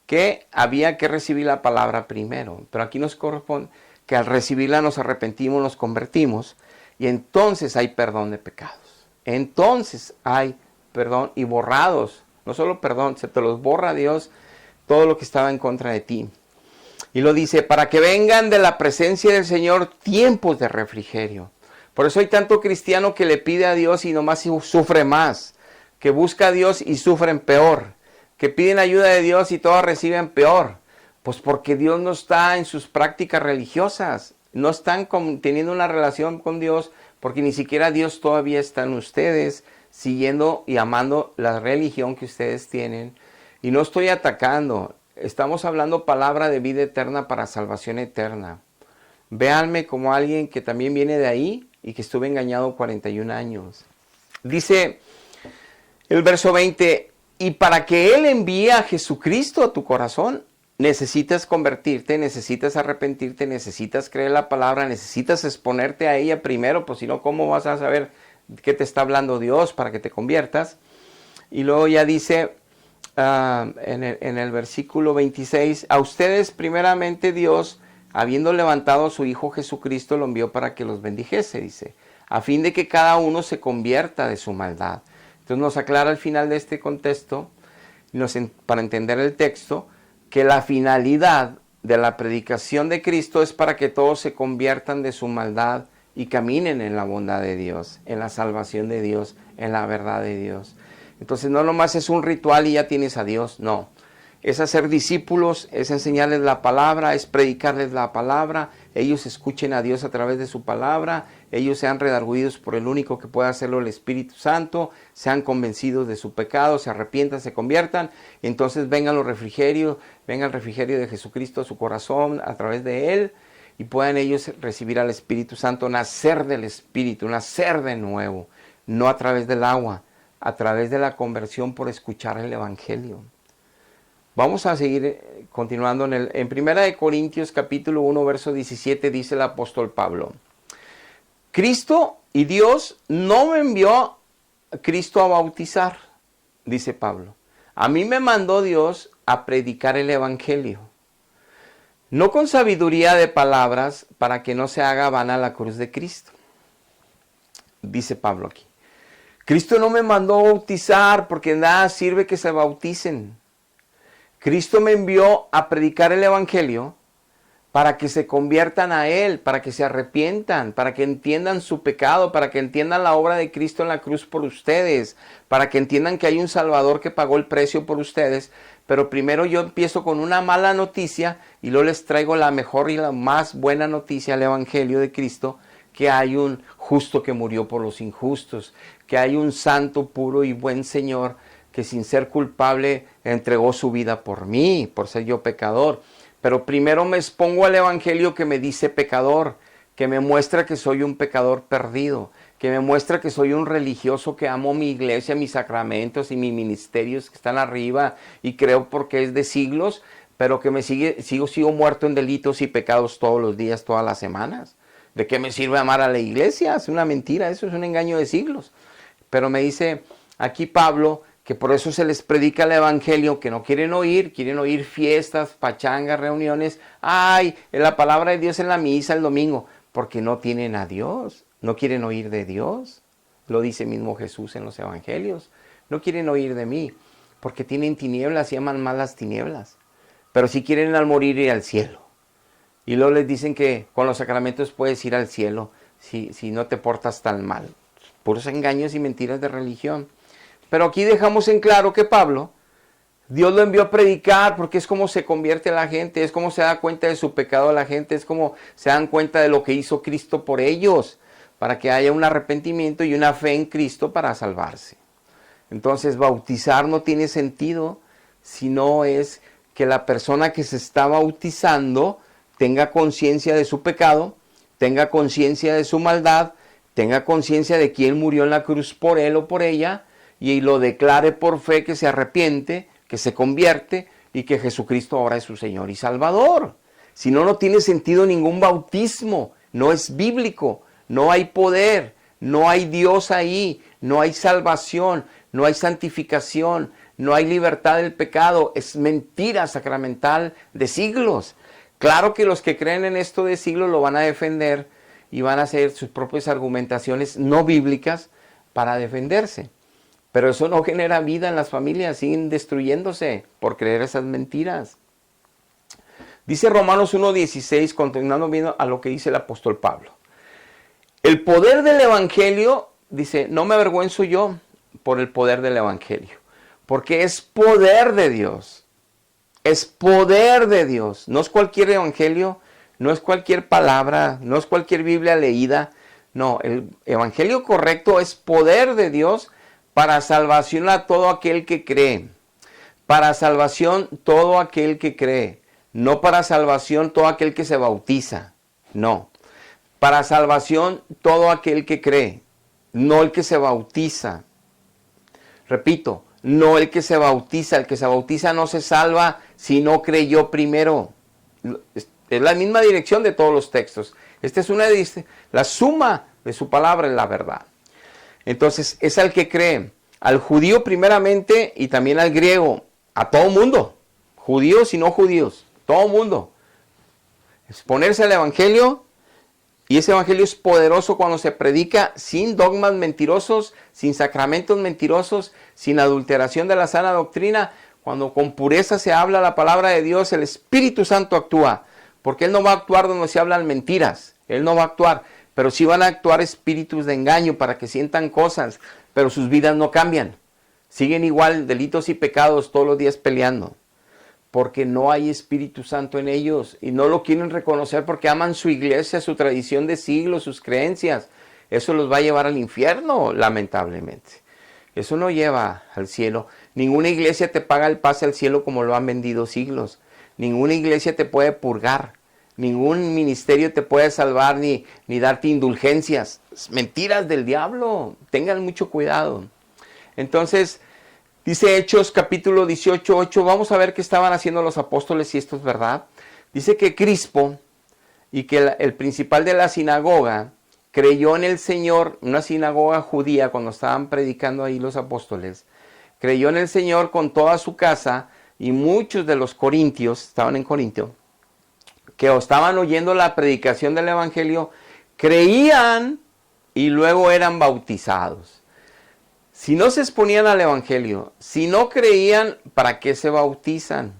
que había que recibir la palabra primero. Pero aquí nos corresponde que al recibirla nos arrepentimos, nos convertimos, y entonces hay perdón de pecados. Entonces hay perdón y borrados. No solo perdón, se te los borra Dios todo lo que estaba en contra de ti. Y lo dice, para que vengan de la presencia del Señor tiempos de refrigerio. Por eso hay tanto cristiano que le pide a Dios y nomás sufre más, que busca a Dios y sufren peor, que piden ayuda de Dios y todos reciben peor. Pues porque Dios no está en sus prácticas religiosas, no están teniendo una relación con Dios, porque ni siquiera Dios todavía está en ustedes, siguiendo y amando la religión que ustedes tienen. Y no estoy atacando, estamos hablando palabra de vida eterna para salvación eterna. Véanme como alguien que también viene de ahí y que estuve engañado 41 años. Dice el verso 20, y para que Él envíe a Jesucristo a tu corazón, necesitas convertirte, necesitas arrepentirte, necesitas creer la palabra, necesitas exponerte a ella primero, pues si no, ¿cómo vas a saber qué te está hablando Dios para que te conviertas? Y luego ya dice en el versículo 26, a ustedes primeramente Dios, habiendo levantado a su Hijo Jesucristo, lo envió para que los bendijese, dice, a fin de que cada uno se convierta de su maldad. Entonces nos aclara al final de este contexto, para entender el texto, que la finalidad de la predicación de Cristo es para que todos se conviertan de su maldad y caminen en la bondad de Dios, en la salvación de Dios, en la verdad de Dios. Entonces no nomás es un ritual y ya tienes a Dios, no. Es hacer discípulos, es enseñarles la palabra, es predicarles la palabra, ellos escuchen a Dios a través de su palabra, ellos sean redarguidos por el único que puede hacerlo, el Espíritu Santo, sean convencidos de su pecado, se arrepientan, se conviertan, entonces vengan los refrigerios, venga el refrigerio de Jesucristo a su corazón a través de Él, y puedan ellos recibir al Espíritu Santo, nacer del Espíritu, nacer de nuevo, no a través del agua, a través de la conversión por escuchar el Evangelio. Vamos a seguir continuando en Primera de Corintios capítulo 1 verso 17 dice el apóstol Pablo: Cristo y Dios no me envió a Cristo a bautizar, dice Pablo. A mí me mandó Dios a predicar el evangelio, no con sabiduría de palabras, para que no se haga vana la cruz de Cristo. Dice Pablo aquí: Cristo no me mandó a bautizar porque nada sirve que se bauticen. Cristo me envió a predicar el evangelio para que se conviertan a Él, para que se arrepientan, para que entiendan su pecado, para que entiendan la obra de Cristo en la cruz por ustedes, para que entiendan que hay un Salvador que pagó el precio por ustedes. Pero primero yo empiezo con una mala noticia y luego les traigo la mejor y la más buena noticia, el evangelio de Cristo, que hay un justo que murió por los injustos, que hay un santo, puro y buen Señor que sin ser culpable entregó su vida por mí, por ser yo pecador. Pero primero me expongo al evangelio que me dice pecador, que me muestra que soy un pecador perdido, que me muestra que soy un religioso que amo mi iglesia, mis sacramentos y mis ministerios que están arriba y creo porque es de siglos, pero que sigo muerto en delitos y pecados todos los días, todas las semanas. ¿De qué me sirve amar a la iglesia? Es una mentira, eso es un engaño de siglos. Pero me dice aquí Pablo que por eso se les predica el evangelio, que no quieren oír fiestas, pachangas, reuniones. Ay, la palabra de Dios en la misa el domingo, porque no tienen a Dios, no quieren oír de Dios. Lo dice mismo Jesús en los evangelios. No quieren oír de mí, porque tienen tinieblas y aman más las tinieblas. Pero sí quieren al morir ir al cielo. Y luego les dicen que con los sacramentos puedes ir al cielo si no te portas tan mal. Puros engaños y mentiras de religión. Pero aquí dejamos en claro que Pablo, Dios lo envió a predicar porque es como se convierte la gente, es como se da cuenta de su pecado la gente, es como se dan cuenta de lo que hizo Cristo por ellos, para que haya un arrepentimiento y una fe en Cristo para salvarse. Entonces, bautizar no tiene sentido si no es que la persona que se está bautizando tenga conciencia de su pecado, tenga conciencia de su maldad, tenga conciencia de quién murió en la cruz por él o por ella, y lo declare por fe que se arrepiente, que se convierte y que Jesucristo ahora es su Señor y Salvador. Si no, no tiene sentido ningún bautismo, no es bíblico, no hay poder, no hay Dios ahí, no hay salvación, no hay santificación, no hay libertad del pecado, es mentira sacramental de siglos. Claro que los que creen en esto de siglos lo van a defender y van a hacer sus propias argumentaciones no bíblicas para defenderse. Pero eso no genera vida en las familias, siguen destruyéndose por creer esas mentiras. Dice Romanos 1:16, continuando viendo a lo que dice el apóstol Pablo. El poder del evangelio, dice, no me avergüenzo yo por el poder del evangelio, porque es poder de Dios. Es poder de Dios. No es cualquier evangelio, no es cualquier palabra, no es cualquier Biblia leída. No, el evangelio correcto es poder de Dios para salvación a todo aquel que cree. Para salvación todo aquel que cree. No para salvación todo aquel que se bautiza. No. Para salvación todo aquel que cree. No el que se bautiza. Repito, no el que se bautiza. El que se bautiza no se salva si no creyó primero. Es la misma dirección de todos los textos. Esta es la suma de su palabra es la verdad. Entonces, es al que cree, al judío primeramente y también al griego, a todo mundo, judíos y no judíos, todo mundo. Exponerse al evangelio, y ese evangelio es poderoso cuando se predica sin dogmas mentirosos, sin sacramentos mentirosos, sin adulteración de la sana doctrina. Cuando con pureza se habla la palabra de Dios, el Espíritu Santo actúa, porque Él no va a actuar donde se hablan mentiras, Él no va a actuar. Pero sí van a actuar espíritus de engaño para que sientan cosas, pero sus vidas no cambian. Siguen igual delitos y pecados todos los días peleando, porque no hay Espíritu Santo en ellos y no lo quieren reconocer porque aman su iglesia, su tradición de siglos, sus creencias. Eso los va a llevar al infierno, lamentablemente. Eso no lleva al cielo. Ninguna iglesia te paga el pase al cielo como lo han vendido siglos. Ninguna iglesia te puede purgar. Ningún ministerio te puede salvar ni darte indulgencias. Mentiras del diablo. Tengan mucho cuidado. Entonces, Dice Hechos capítulo 18, 8. Vamos a ver qué estaban haciendo los apóstoles, si esto es verdad. Dice que Crispo y que el principal de la sinagoga creyó en el Señor, una sinagoga judía, cuando estaban predicando ahí los apóstoles. Creyó en el Señor con toda su casa, y muchos de los corintios, estaban en Corintio, que estaban oyendo la predicación del evangelio, creían y luego eran bautizados. Si no se exponían al evangelio, si no creían, ¿para qué se bautizan?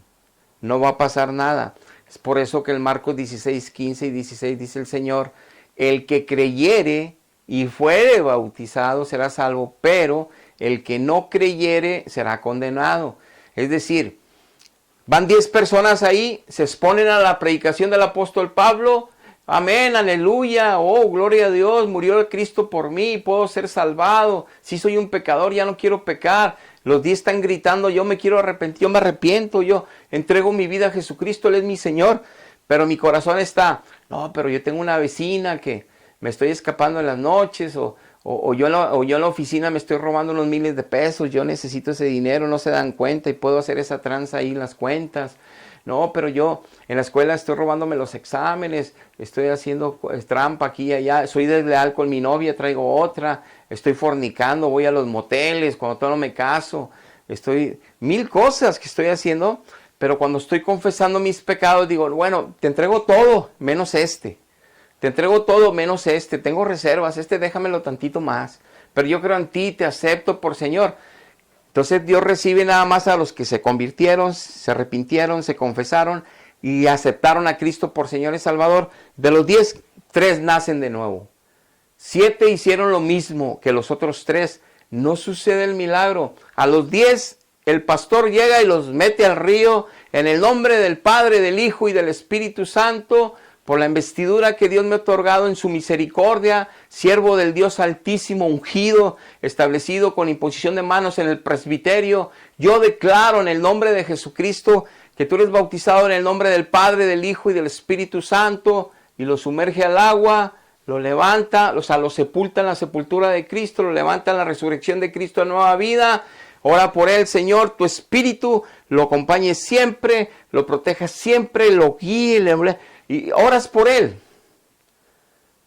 No va a pasar nada. Es por eso que en Marcos 16, 15 y 16 dice el Señor, el que creyere y fuere bautizado será salvo, pero el que no creyere será condenado. Es decir, van 10 personas ahí, se exponen a la predicación del apóstol Pablo. Amén, aleluya, oh, gloria a Dios, murió el Cristo por mí, puedo ser salvado. Si soy un pecador, ya no quiero pecar. Los 10 están gritando, yo me quiero arrepentir, yo me arrepiento, yo entrego mi vida a Jesucristo, Él es mi Señor. Pero mi corazón está, no, pero yo tengo una vecina que me estoy escapando en las noches, o yo en la oficina me estoy robando unos miles de pesos, yo necesito ese dinero, no se dan cuenta y puedo hacer esa tranza ahí en las cuentas. No, pero yo en la escuela estoy robándome los exámenes, estoy haciendo trampa aquí y allá, soy desleal con mi novia, traigo otra, estoy fornicando, voy a los moteles, cuando todavía no me caso, estoy mil cosas que estoy haciendo, pero cuando estoy confesando mis pecados digo, bueno, te entrego todo menos este. Te entrego todo menos este, tengo reservas, este déjamelo tantito más, pero yo creo en ti, te acepto por Señor. Entonces Dios recibe nada más a los que se convirtieron, se arrepintieron, se confesaron y aceptaron a Cristo por Señor y Salvador. De los 10, 3 nacen de nuevo. 7 hicieron lo mismo que los otros 3. No sucede el milagro. A los 10 el pastor llega y los mete al río en el nombre del Padre, del Hijo y del Espíritu Santo, por la investidura que Dios me ha otorgado en su misericordia, siervo del Dios Altísimo, ungido, establecido con imposición de manos en el presbiterio. Yo declaro en el nombre de Jesucristo que tú eres bautizado en el nombre del Padre, del Hijo y del Espíritu Santo, y lo sumerge al agua, lo levanta, lo sepulta en la sepultura de Cristo, lo levanta en la resurrección de Cristo a nueva vida. Ora por él, Señor, tu Espíritu lo acompañe siempre, lo proteja siempre, lo guíe, y oras por él.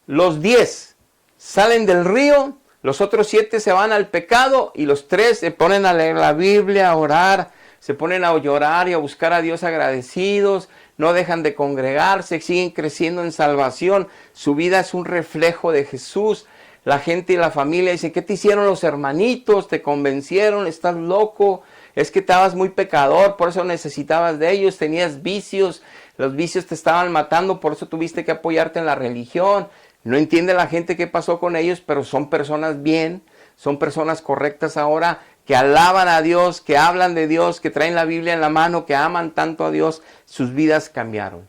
Los 10 salen del río, los otros 7 se van al pecado y los 3 se ponen a leer la Biblia, a orar, se ponen a llorar y a buscar a Dios agradecidos, no dejan de congregarse, siguen creciendo en salvación. Su vida es un reflejo de Jesús. La gente y la familia dicen, ¿qué te hicieron los hermanitos? ¿Te convencieron? ¿Estás loco? Es que estabas muy pecador, por eso necesitabas de ellos, tenías vicios, los vicios te estaban matando, por eso tuviste que apoyarte en la religión. No entiende la gente qué pasó con ellos, pero son personas bien, son personas correctas ahora, que alaban a Dios, que hablan de Dios, que traen la Biblia en la mano, que aman tanto a Dios, sus vidas cambiaron.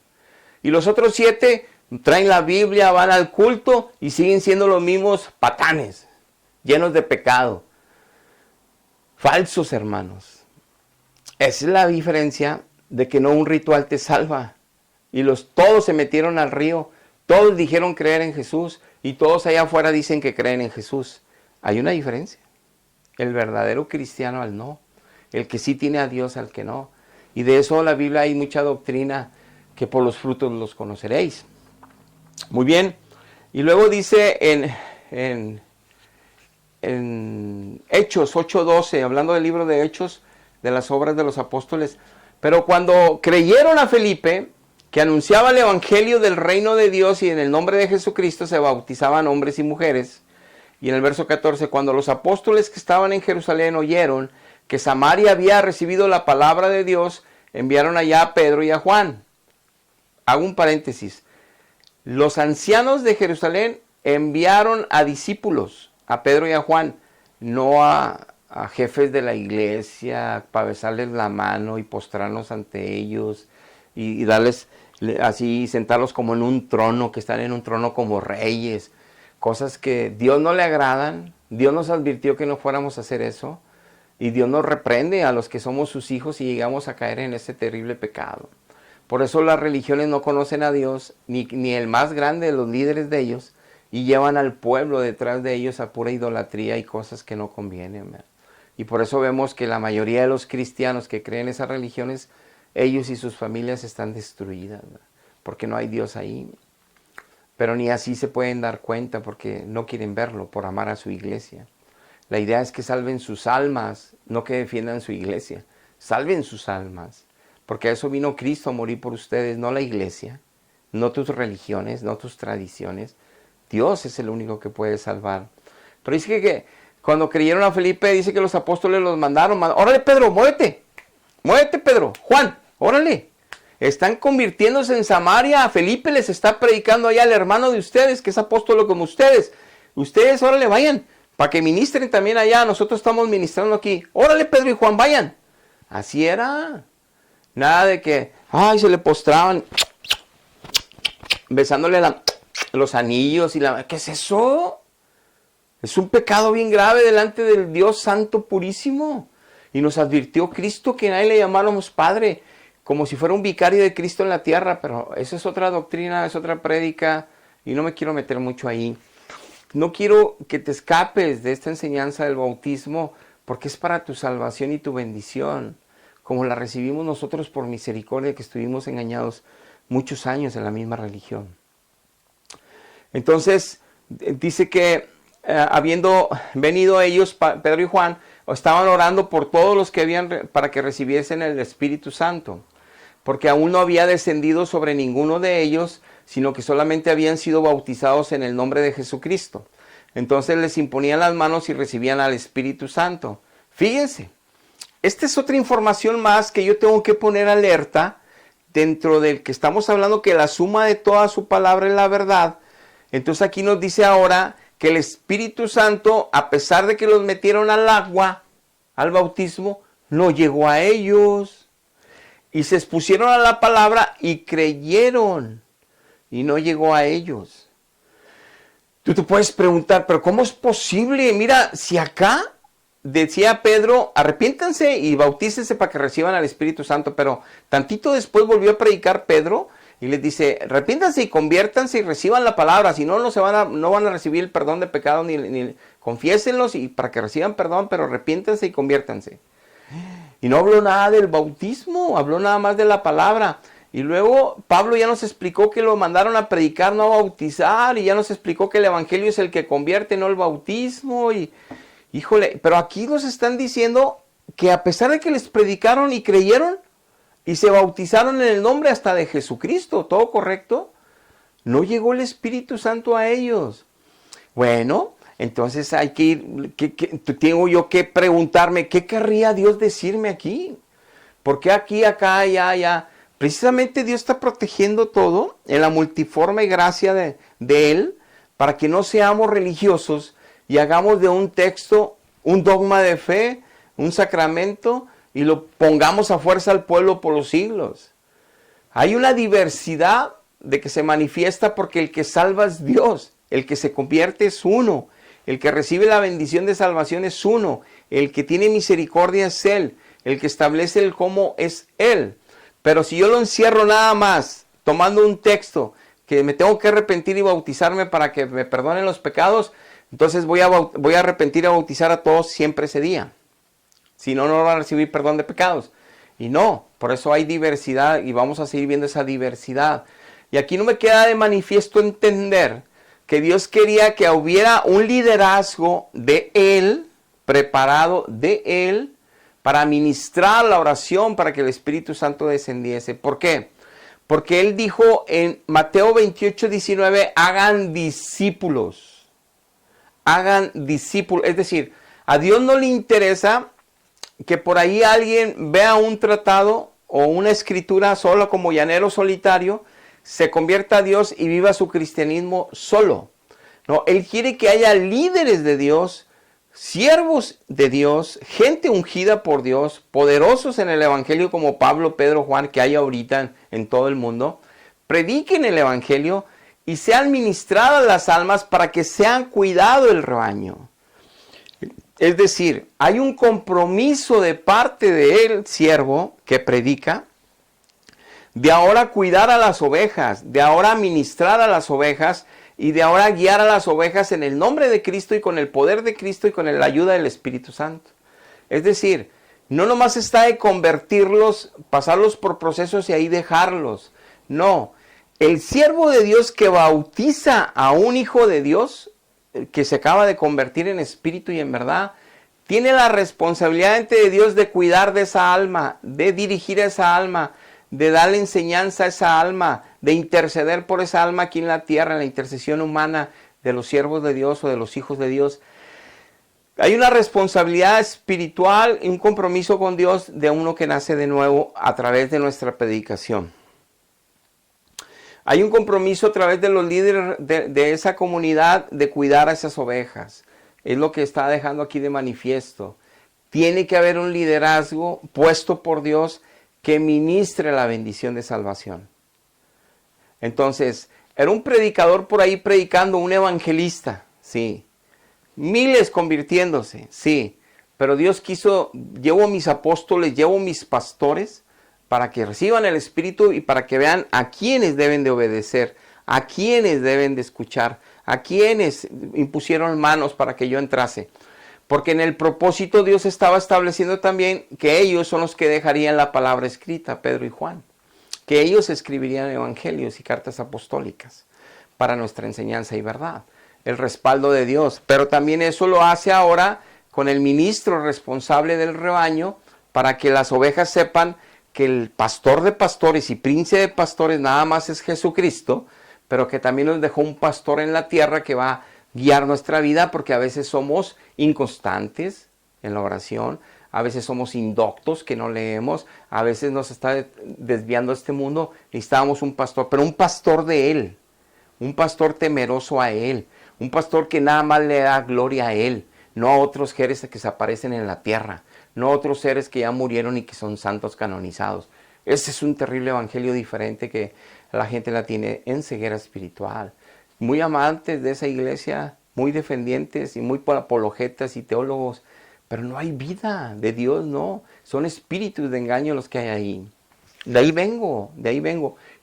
Y los otros 7 traen la Biblia, van al culto y siguen siendo los mismos patanes, llenos de pecado. Falsos, hermanos. Esa es la diferencia de que no un ritual te salva. Y todos se metieron al río, todos dijeron creer en Jesús y todos allá afuera dicen que creen en Jesús. Hay una diferencia. El verdadero cristiano al no. El que sí tiene a Dios al que no. Y de eso la Biblia hay mucha doctrina, que por los frutos los conoceréis. Muy bien. Y luego dice en Hechos 8:12, hablando del libro de Hechos, de las obras de los apóstoles. Pero cuando creyeron a Felipe, que anunciaba el evangelio del reino de Dios y en el nombre de Jesucristo se bautizaban hombres y mujeres. Y en el verso 14, cuando los apóstoles que estaban en Jerusalén oyeron que Samaria había recibido la palabra de Dios, enviaron allá a Pedro y a Juan. Hago un paréntesis. Los ancianos de Jerusalén enviaron a discípulos, a Pedro y a Juan, no a jefes de la iglesia, para besarles la mano y postrarnos ante ellos y darles así, sentarlos como en un trono, que están en un trono como reyes, cosas que Dios no le agradan. Dios nos advirtió que no fuéramos a hacer eso y Dios nos reprende a los que somos sus hijos y llegamos a caer en ese terrible pecado. Por eso las religiones no conocen a Dios, ni el más grande de los líderes de ellos, y llevan al pueblo detrás de ellos a pura idolatría y cosas que no convienen. Y por eso vemos que la mayoría de los cristianos que creen esas religiones, ellos y sus familias están destruidas, ¿verdad? Porque no hay Dios ahí. Pero ni así se pueden dar cuenta porque no quieren verlo por amar a su iglesia. La idea es que salven sus almas, no que defiendan su iglesia. Salven sus almas, porque a eso vino Cristo a morir por ustedes, no la iglesia, no tus religiones, no tus tradiciones. Dios es el único que puede salvar. Pero dice que cuando creyeron a Felipe, dice que los apóstoles los mandaron. Órale, Pedro, muévete. Muévete, Pedro. Juan, órale. Están convirtiéndose en Samaria. A Felipe les está predicando allá el hermano de ustedes, que es apóstolo como ustedes. Ustedes, órale, vayan, para que ministren también allá. Nosotros estamos ministrando aquí. Órale, Pedro y Juan, vayan. Así era. Nada de que, ay, se le postraban, besándole los anillos y la... ¿Qué es eso? Es un pecado bien grave delante del Dios Santo Purísimo. Y nos advirtió Cristo que nadie le llamáramos Padre, como si fuera un vicario de Cristo en la tierra. Pero eso es otra doctrina, es otra prédica, y no me quiero meter mucho ahí. No quiero que te escapes de esta enseñanza del bautismo, porque es para tu salvación y tu bendición, como la recibimos nosotros por misericordia, que estuvimos engañados muchos años en la misma religión. Entonces, dice que habiendo venido ellos, Pedro y Juan, estaban orando por todos los que habían, para que recibiesen el Espíritu Santo, porque aún no había descendido sobre ninguno de ellos, sino que solamente habían sido bautizados en el nombre de Jesucristo. Entonces les imponían las manos y recibían al Espíritu Santo. Fíjense, esta es otra información más que yo tengo que poner alerta dentro del que estamos hablando, que la suma de toda su palabra es la verdad. Entonces aquí nos dice ahora que el Espíritu Santo, a pesar de que los metieron al agua, al bautismo, no llegó a ellos. Y se expusieron a la palabra y creyeron. Y no llegó a ellos. Tú te puedes preguntar, pero ¿cómo es posible? Mira, si acá decía Pedro, arrepiéntanse y bautícense para que reciban al Espíritu Santo, pero tantito después volvió a predicar Pedro y les dice, arrepiéntanse y conviértanse y reciban la palabra, si no, no van a recibir el perdón de pecado, ni confiésenlos y para que reciban perdón, pero arrepiéntanse y conviértanse. Y no habló nada del bautismo, habló nada más de la palabra. Y luego Pablo ya nos explicó que lo mandaron a predicar, no a bautizar, y ya nos explicó que el evangelio es el que convierte, no el bautismo. Y híjole, pero aquí nos están diciendo que a pesar de que les predicaron y creyeron y se bautizaron en el nombre hasta de Jesucristo, todo correcto, no llegó el Espíritu Santo a ellos. Bueno, entonces hay que ir, tengo yo que preguntarme, ¿qué querría Dios decirme aquí? ¿Por qué aquí, acá, allá? Precisamente Dios está protegiendo todo en la multiforme gracia de Él, para que no seamos religiosos y hagamos de un texto un dogma de fe, un sacramento, y lo pongamos a fuerza al pueblo por los siglos. Hay una diversidad de que se manifiesta porque el que salva es Dios, el que se convierte es uno, el que recibe la bendición de salvación es uno, el que tiene misericordia es Él, el que establece el cómo es Él. Pero si yo lo encierro nada más, tomando un texto, que me tengo que arrepentir y bautizarme para que me perdonen los pecados, entonces voy a arrepentir y bautizar a todos siempre ese día. Si no, no van a recibir perdón de pecados. Y no, por eso hay diversidad y vamos a seguir viendo esa diversidad. Y aquí no me queda de manifiesto entender que Dios quería que hubiera un liderazgo de Él, preparado de Él, para ministrar la oración, para que el Espíritu Santo descendiese. ¿Por qué? Porque Él dijo en Mateo 28, 19, hagan discípulos. Hagan discípulos. Es decir, a Dios no le interesa que por ahí alguien vea un tratado o una escritura solo como llanero solitario, se convierta a Dios y viva su cristianismo solo. No, Él quiere que haya líderes de Dios, siervos de Dios, gente ungida por Dios, poderosos en el evangelio como Pablo, Pedro, Juan, que hay ahorita en todo el mundo, prediquen el evangelio y sean ministradas las almas para que sean cuidado el rebaño. Es decir, hay un compromiso de parte del siervo que predica, de ahora cuidar a las ovejas, de ahora ministrar a las ovejas, y de ahora guiar a las ovejas en el nombre de Cristo y con el poder de Cristo y con la ayuda del Espíritu Santo. Es decir, no nomás está de convertirlos, pasarlos por procesos y ahí dejarlos. No, el siervo de Dios que bautiza a un hijo de Dios, que se acaba de convertir en espíritu y en verdad, tiene la responsabilidad ante de Dios de cuidar de esa alma, de dirigir a esa alma, de darle enseñanza a esa alma, de interceder por esa alma aquí en la tierra, en la intercesión humana de los siervos de Dios o de los hijos de Dios. Hay una responsabilidad espiritual y un compromiso con Dios de uno que nace de nuevo a través de nuestra predicación. Hay un compromiso a través de los líderes de esa comunidad de cuidar a esas ovejas. Es lo que está dejando aquí de manifiesto. Tiene que haber un liderazgo puesto por Dios que ministre la bendición de salvación. Entonces, era un predicador por ahí predicando, un evangelista, sí. Miles convirtiéndose, sí. Pero Dios quiso, llevo mis apóstoles, llevo mis pastores para que reciban el Espíritu y para que vean a quiénes deben de obedecer, a quiénes deben de escuchar, a quiénes impusieron manos para que yo entrase. Porque en el propósito Dios estaba estableciendo también que ellos son los que dejarían la palabra escrita, Pedro y Juan. Que ellos escribirían evangelios y cartas apostólicas para nuestra enseñanza y verdad. El respaldo de Dios. Pero también eso lo hace ahora con el ministro responsable del rebaño para que las ovejas sepan que el pastor de pastores y príncipe de pastores nada más es Jesucristo, pero que también nos dejó un pastor en la tierra que va a guiar nuestra vida, porque a veces somos inconstantes en la oración, a veces somos indoctos que no leemos, a veces nos está desviando este mundo. Necesitábamos un pastor, pero un pastor de Él, un pastor temeroso a Él, un pastor que nada más le da gloria a Él, no a otros seres que se aparecen en la tierra, no a otros seres que ya murieron y que son santos canonizados. Ese es un terrible evangelio diferente que la gente la tiene en ceguera espiritual. Muy amantes de esa iglesia, muy defendientes y muy apologetas y teólogos, pero no hay vida de Dios, no. Son espíritus de engaño los que hay ahí. De ahí vengo.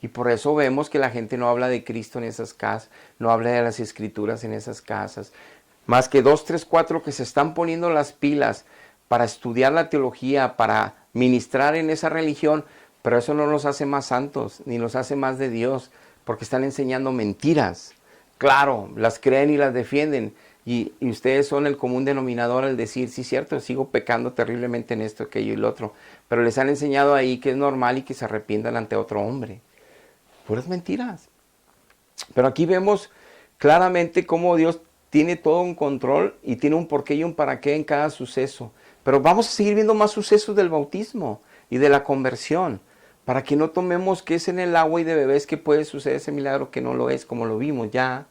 Y por eso vemos que la gente no habla de Cristo en esas casas, no habla de las escrituras en esas casas. Más que 2, 3, 4 que se están poniendo las pilas para estudiar la teología, para ministrar en esa religión, pero eso no los hace más santos, ni los hace más de Dios, porque están enseñando mentiras. Claro, las creen y las defienden, y ustedes son el común denominador al decir, sí, cierto, sigo pecando terriblemente en esto, aquello y lo otro, pero les han enseñado ahí que es normal y que se arrepientan ante otro hombre. Puras mentiras. Pero aquí vemos claramente cómo Dios tiene todo un control y tiene un porqué y un para qué en cada suceso. Pero vamos a seguir viendo más sucesos del bautismo y de la conversión, para que no tomemos que es en el agua y de bebés que puede suceder ese milagro que no lo es, como lo vimos ya.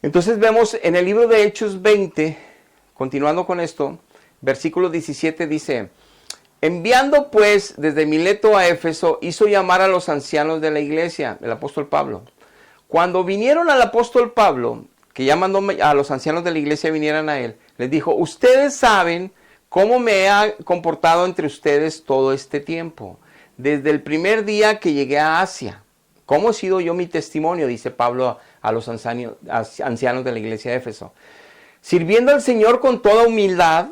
Entonces vemos en el libro de Hechos 20, continuando con esto, versículo 17 dice: enviando pues desde Mileto a Éfeso, hizo llamar a los ancianos de la iglesia, el apóstol Pablo. Cuando vinieron al apóstol Pablo, que ya mandó a los ancianos de la iglesia vinieran a él, les dijo: ustedes saben cómo me he comportado entre ustedes todo este tiempo, desde el primer día que llegué a Asia. ¿Cómo he sido yo mi testimonio? Dice Pablo a los ancianos de la iglesia de Éfeso. Sirviendo al Señor con toda humildad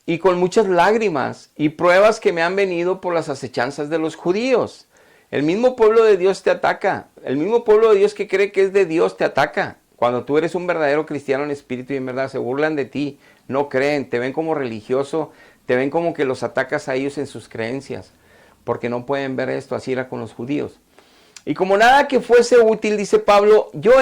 y con muchas lágrimas y pruebas que me han venido por las acechanzas de los judíos. El mismo pueblo de Dios te ataca. El mismo pueblo de Dios que cree que es de Dios te ataca. Cuando tú eres un verdadero cristiano en espíritu y en verdad, se burlan de ti, no creen, te ven como religioso, te ven como que los atacas a ellos en sus creencias, porque no pueden ver esto. Así era con los judíos. Y como nada que fuese útil, dice Pablo, yo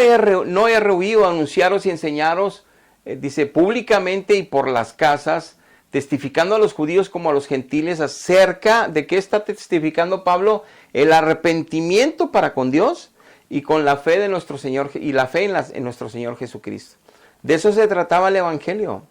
no he rehuido a anunciaros y enseñaros, dice, públicamente y por las casas, testificando a los judíos como a los gentiles acerca de qué está testificando Pablo: el arrepentimiento para con Dios y con la fe de nuestro Señor, y la fe en nuestro Señor Jesucristo. De eso se trataba el evangelio.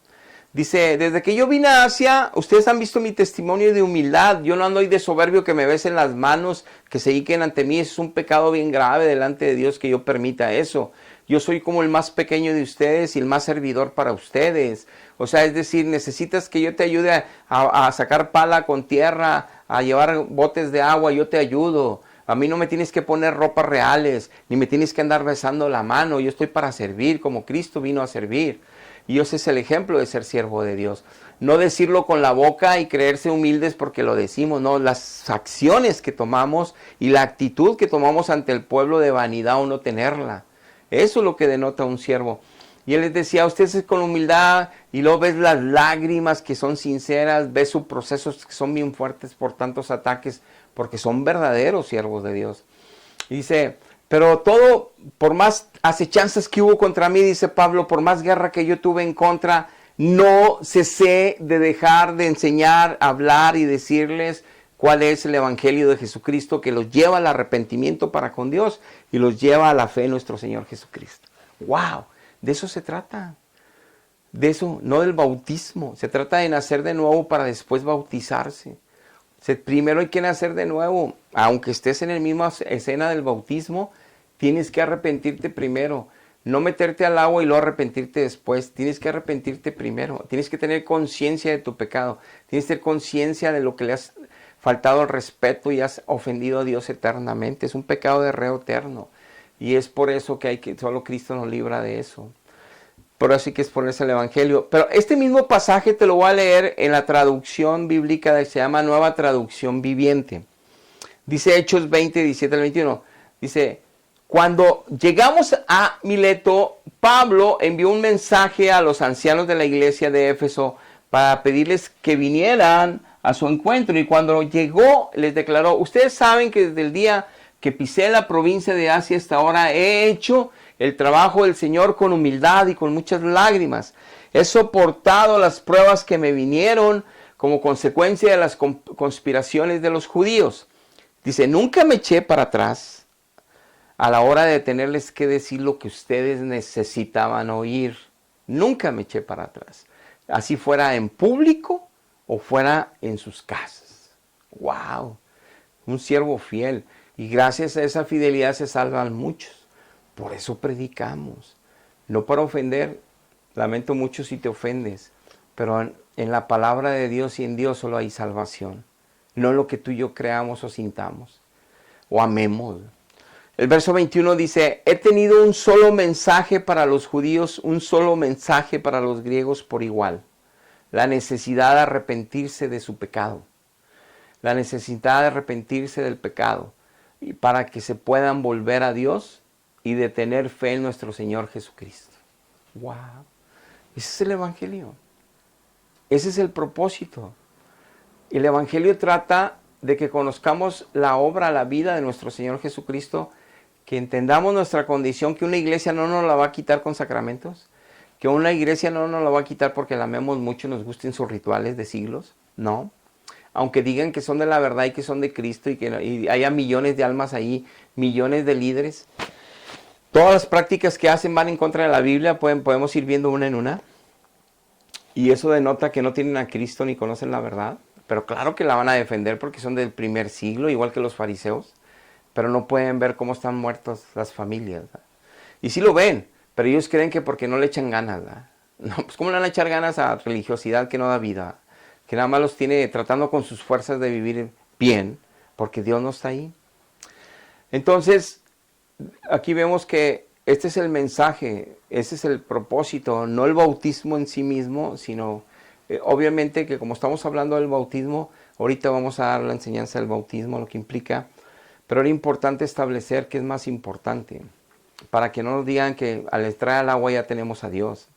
Dice: desde que yo vine a Asia, ustedes han visto mi testimonio de humildad. Yo no ando ahí de soberbio que me besen las manos, que se hinquen ante mí. Eso es un pecado bien grave delante de Dios que yo permita eso. Yo soy como el más pequeño de ustedes y el más servidor para ustedes. O sea, es decir, necesitas que yo te ayude a sacar pala con tierra, a llevar botes de agua, yo te ayudo. A mí no me tienes que poner ropas reales, ni me tienes que andar besando la mano. Yo estoy para servir como Cristo vino a servir. Y ese es el ejemplo de ser siervo de Dios. no decirlo con la boca y creerse humildes porque lo decimos, no, las acciones que tomamos y la actitud que tomamos ante el pueblo de vanidad o no tenerla. Eso es lo que denota un siervo. Y él les decía, ustedes es con humildad y luego ves las lágrimas que son sinceras, ves sus procesos que son bien fuertes por tantos ataques, porque son verdaderos siervos de Dios. Y dice, pero todo, por más acechanzas que hubo contra mí, dice Pablo, por más guerra que yo tuve en contra, no cesé de dejar de enseñar, hablar y decirles cuál es el evangelio de Jesucristo que los lleva al arrepentimiento para con Dios y los lleva a la fe en nuestro Señor Jesucristo. ¡Wow! De eso se trata. De eso, no del bautismo. Se trata de nacer de nuevo para después bautizarse. Primero hay que nacer de nuevo. Aunque estés en la misma escena del bautismo, tienes que arrepentirte primero. No meterte al agua y luego arrepentirte después. Tienes que arrepentirte primero. Tienes que tener conciencia de tu pecado. Tienes que tener conciencia de lo que le has faltado al respeto y has ofendido a Dios eternamente. Es un pecado de reo eterno. Y es por eso que solo Cristo nos libra de eso. Por eso hay que exponerse al Evangelio. Pero este mismo pasaje te lo voy a leer en la traducción bíblica que se llama Nueva Traducción Viviente. Dice Hechos 20, 17 al 21. Dice, cuando llegamos a Mileto, Pablo envió un mensaje a los ancianos de la iglesia de Éfeso para pedirles que vinieran a su encuentro. Y cuando llegó, les declaró, ustedes saben que desde el día que pisé la provincia de Asia hasta ahora he hecho el trabajo del Señor con humildad y con muchas lágrimas. He soportado las pruebas que me vinieron como consecuencia de las conspiraciones de los judíos. Dice, nunca me eché para atrás a la hora de tenerles que decir lo que ustedes necesitaban oír. Nunca me eché para atrás. Así fuera en público o fuera en sus casas. ¡Wow! Un siervo fiel. Y gracias a esa fidelidad se salvan muchos. Por eso predicamos. No para ofender. Lamento mucho si te ofendes. Pero en la palabra de Dios y en Dios solo hay salvación. No en lo que tú y yo creamos o sintamos. O amemos. El verso 21 dice, he tenido un solo mensaje para los judíos, un solo mensaje para los griegos por igual. La necesidad de arrepentirse de su pecado. La necesidad de arrepentirse del pecado. Y para que se puedan volver a Dios y de tener fe en nuestro Señor Jesucristo. ¡Wow! Ese es el Evangelio. Ese es el propósito. El Evangelio trata de que conozcamos la obra, la vida de nuestro Señor Jesucristo, que entendamos nuestra condición, que una iglesia no nos la va a quitar con sacramentos, que una iglesia no nos la va a quitar porque la amemos mucho, nos gusten sus rituales de siglos, no. Aunque digan que son de la verdad y que son de Cristo y haya millones de almas ahí, millones de líderes. Todas las prácticas que hacen van en contra de la Biblia, podemos ir viendo una en una. Y eso denota que no tienen a Cristo ni conocen la verdad. Pero claro que la van a defender porque son del primer siglo, igual que los fariseos. Pero no pueden ver cómo están muertas las familias, ¿verdad? Y sí lo ven, pero ellos creen que porque no le echan ganas, ¿verdad? No, pues ¿cómo le van a echar ganas a religiosidad que no da vida? Que nada más los tiene tratando con sus fuerzas de vivir bien, porque Dios no está ahí. Entonces, aquí vemos que este es el mensaje, ese es el propósito, no el bautismo en sí mismo, sino obviamente que como estamos hablando del bautismo, ahorita vamos a dar la enseñanza del bautismo, lo que implica, pero era importante establecer qué es más importante, para que no nos digan que al entrar al agua ya tenemos a Dios.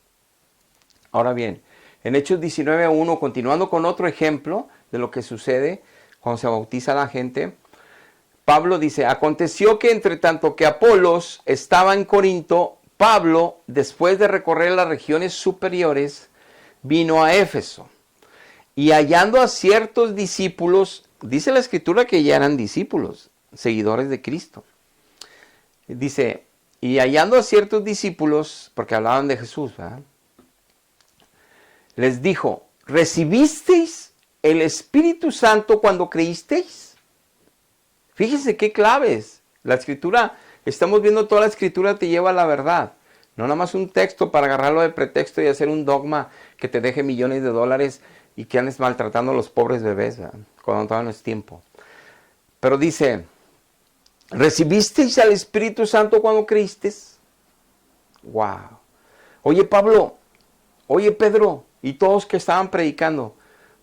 Ahora bien, en Hechos 19:1, continuando con otro ejemplo de lo que sucede cuando se bautiza a la gente, Pablo dice, aconteció que entre tanto que Apolos estaba en Corinto, Pablo, después de recorrer las regiones superiores, vino a Éfeso. Y hallando a ciertos discípulos, dice la Escritura que ya eran discípulos, seguidores de Cristo. Dice, y hallando a ciertos discípulos, porque hablaban de Jesús, ¿verdad? Les dijo, ¿recibisteis el Espíritu Santo cuando creísteis? Fíjense qué claves. La Escritura, estamos viendo toda la Escritura te lleva a la verdad. No nada más un texto para agarrarlo de pretexto y hacer un dogma que te deje millones de dólares y que andes maltratando a los pobres bebés, ¿verdad? Cuando todavía no es tiempo. Pero dice, ¿recibisteis al Espíritu Santo cuando creísteis? ¡Wow! Oye Pablo, oye Pedro, y todos que estaban predicando,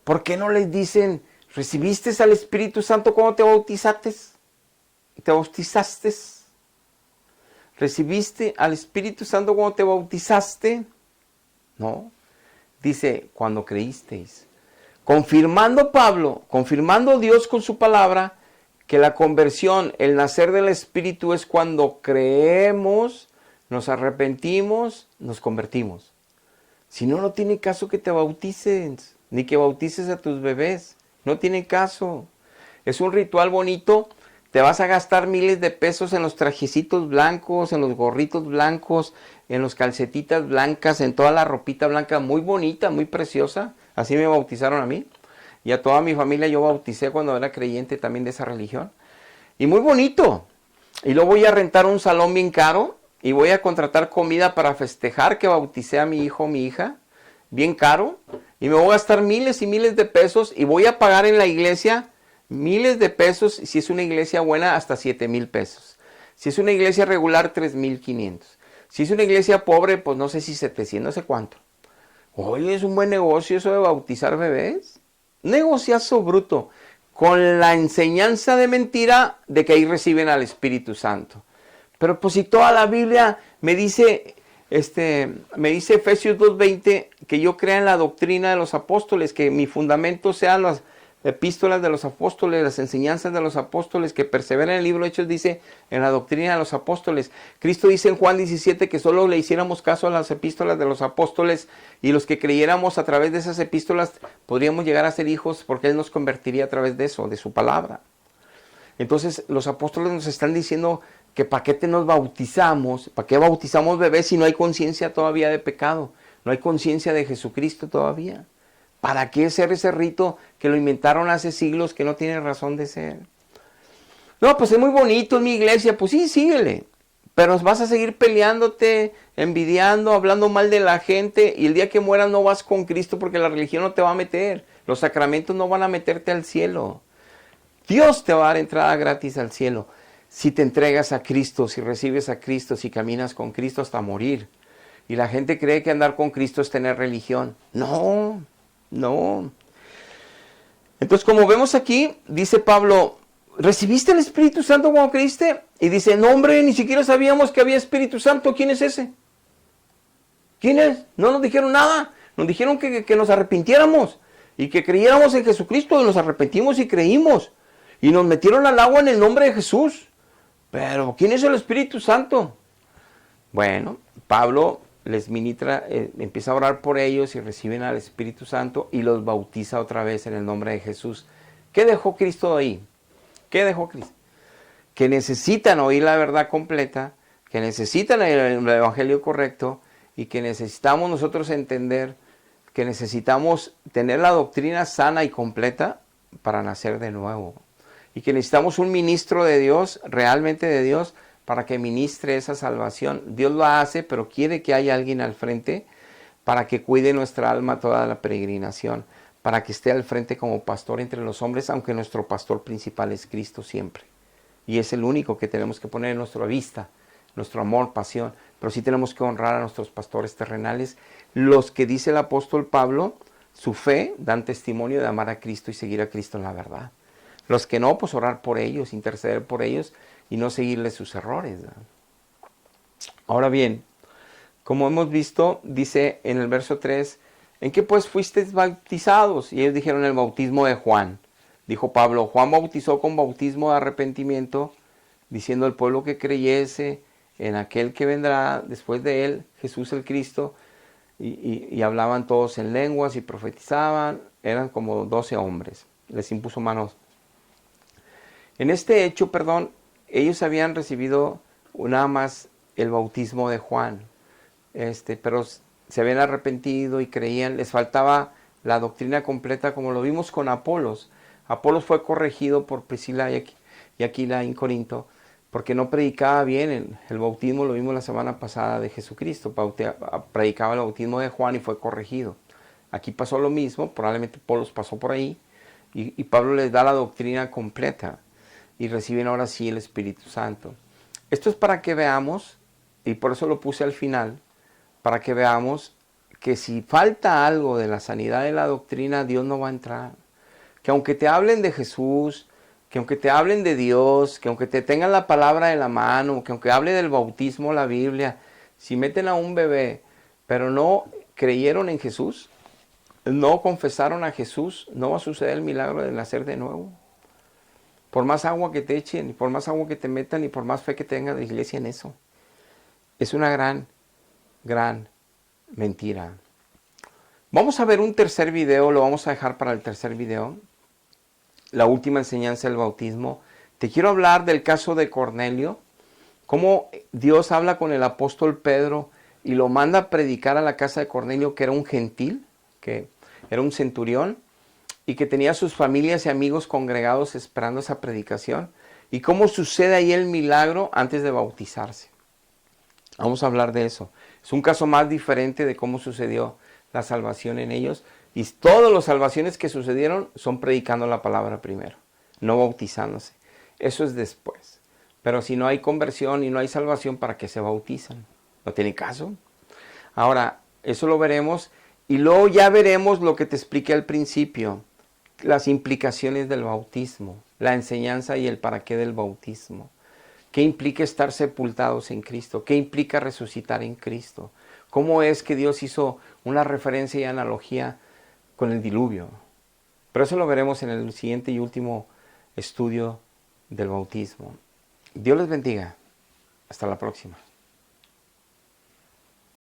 ¿por qué no les dicen, recibiste al Espíritu Santo cuando te bautizaste? ¿Te bautizaste? ¿Recibiste al Espíritu Santo cuando te bautizaste? No, dice, cuando creísteis. Confirmando Pablo, confirmando Dios con su palabra, que la conversión, el nacer del Espíritu es cuando creemos, nos arrepentimos, nos convertimos. Si no, no tiene caso que te bautices, ni que bautices a tus bebés. No tiene caso. Es un ritual bonito. Te vas a gastar miles de pesos en los trajecitos blancos, en los gorritos blancos, en los calcetitas blancas, en toda la ropita blanca, muy bonita, muy preciosa. Así me bautizaron a mí. Y a toda mi familia yo bauticé cuando era creyente también de esa religión. Y muy bonito. Y luego voy a rentar un salón bien caro y voy a contratar comida para festejar que bauticé a mi hijo o mi hija. Bien caro. Y me voy a gastar miles y miles de pesos y voy a pagar en la iglesia miles de pesos. Si es una iglesia buena, hasta 7,000 pesos. Si es una iglesia regular, 3,500. Si es una iglesia pobre, pues no sé si 700, no sé cuánto. Oye, es un buen negocio eso de bautizar bebés. Negociazo bruto, con la enseñanza de mentira de que ahí reciben al Espíritu Santo. Pero pues si toda la Biblia me dice Efesios 2:20 que yo crea en la doctrina de los apóstoles, que mi fundamento sean las epístolas de los apóstoles, las enseñanzas de los apóstoles, que perseveren en el libro de Hechos, dice en la doctrina de los apóstoles. Cristo dice en Juan 17 que solo le hiciéramos caso a las epístolas de los apóstoles y los que creyéramos a través de esas epístolas podríamos llegar a ser hijos porque Él nos convertiría a través de eso, de su palabra. Entonces los apóstoles nos están diciendo que para qué nos bautizamos, para qué bautizamos bebés si no hay conciencia todavía de pecado, no hay conciencia de Jesucristo todavía. ¿Para qué hacer ese rito que lo inventaron hace siglos que no tiene razón de ser? No, pues es muy bonito en mi iglesia. Pues sí, síguele. Pero vas a seguir peleándote, envidiando, hablando mal de la gente. Y el día que mueras no vas con Cristo porque la religión no te va a meter. Los sacramentos no van a meterte al cielo. Dios te va a dar entrada gratis al cielo. Si te entregas a Cristo, si recibes a Cristo, si caminas con Cristo hasta morir. Y la gente cree que andar con Cristo es tener religión. No. Entonces, como vemos aquí, dice Pablo, ¿recibiste el Espíritu Santo cuando creíste? Y dice, no hombre, ni siquiera sabíamos que había Espíritu Santo. ¿Quién es ese? ¿Quién es? No nos dijeron nada. Nos dijeron que nos arrepintiéramos y que creyéramos en Jesucristo y nos arrepentimos y creímos. Y nos metieron al agua en el nombre de Jesús. Pero, ¿quién es el Espíritu Santo? Bueno, Pablo les ministra, empieza a orar por ellos y reciben al Espíritu Santo y los bautiza otra vez en el nombre de Jesús. ¿Qué dejó Cristo ahí? ¿Qué dejó Cristo? Que necesitan oír la verdad completa, que necesitan el evangelio correcto y que necesitamos nosotros entender que necesitamos tener la doctrina sana y completa para nacer de nuevo. Y que necesitamos un ministro de Dios, realmente de Dios, para que ministre esa salvación. Dios lo hace, pero quiere que haya alguien al frente para que cuide nuestra alma toda la peregrinación, para que esté al frente como pastor entre los hombres, aunque nuestro pastor principal es Cristo siempre. Y es el único que tenemos que poner en nuestra vista, nuestro amor, pasión. Pero sí tenemos que honrar a nuestros pastores terrenales, los que dice el apóstol Pablo, su fe, dan testimonio de amar a Cristo y seguir a Cristo en la verdad. Los que no, pues orar por ellos, interceder por ellos, y no seguirles sus errores. Ahora bien, como hemos visto, dice en el verso 3, ¿en qué pues fuisteis bautizados? Y ellos dijeron el bautismo de Juan. Dijo Pablo, Juan bautizó con bautismo de arrepentimiento, diciendo al pueblo que creyese en aquel que vendrá después de él, Jesús el Cristo, y hablaban todos en lenguas y profetizaban, eran como 12 hombres, les impuso manos. En este hecho, ellos habían recibido nada más el bautismo de Juan, pero se habían arrepentido y creían, les faltaba la doctrina completa, como lo vimos con Apolos. Apolos fue corregido por Priscila y Aquila en Corinto, porque no predicaba bien el bautismo, lo vimos la semana pasada de Jesucristo, predicaba el bautismo de Juan y fue corregido. Aquí pasó lo mismo, probablemente Apolos pasó por ahí, y Pablo les da la doctrina completa. Y reciben ahora sí el Espíritu Santo. Esto es para que veamos, y por eso lo puse al final, para que veamos que si falta algo de la sanidad de la doctrina, Dios no va a entrar. Que aunque te hablen de Jesús, que aunque te hablen de Dios, que aunque te tengan la palabra de la mano, que aunque hable del bautismo la Biblia, si meten a un bebé, pero no creyeron en Jesús, no confesaron a Jesús, no va a suceder el milagro de nacer de nuevo. Por más agua que te echen, y por más agua que te metan, y por más fe que tenga la iglesia en eso. Es una gran, gran mentira. Vamos a ver un tercer video, lo vamos a dejar para el tercer video. La última enseñanza del bautismo. Te quiero hablar del caso de Cornelio, cómo Dios habla con el apóstol Pedro y lo manda a predicar a la casa de Cornelio, que era un gentil, que era un centurión, y que tenía sus familias y amigos congregados esperando esa predicación, y cómo sucede ahí el milagro antes de bautizarse. Vamos a hablar de eso. Es un caso más diferente de cómo sucedió la salvación en ellos, y todas las salvaciones que sucedieron son predicando la palabra primero, no bautizándose. Eso es después. Pero si no hay conversión y no hay salvación, ¿para qué se bautizan? ¿No tiene caso? Ahora, eso lo veremos, y luego ya veremos lo que te expliqué al principio, las implicaciones del bautismo, la enseñanza y el para qué del bautismo. ¿Qué implica estar sepultados en Cristo? ¿Qué implica resucitar en Cristo? ¿Cómo es que Dios hizo una referencia y analogía con el diluvio? Pero eso lo veremos en el siguiente y último estudio del bautismo. Dios les bendiga. Hasta la próxima.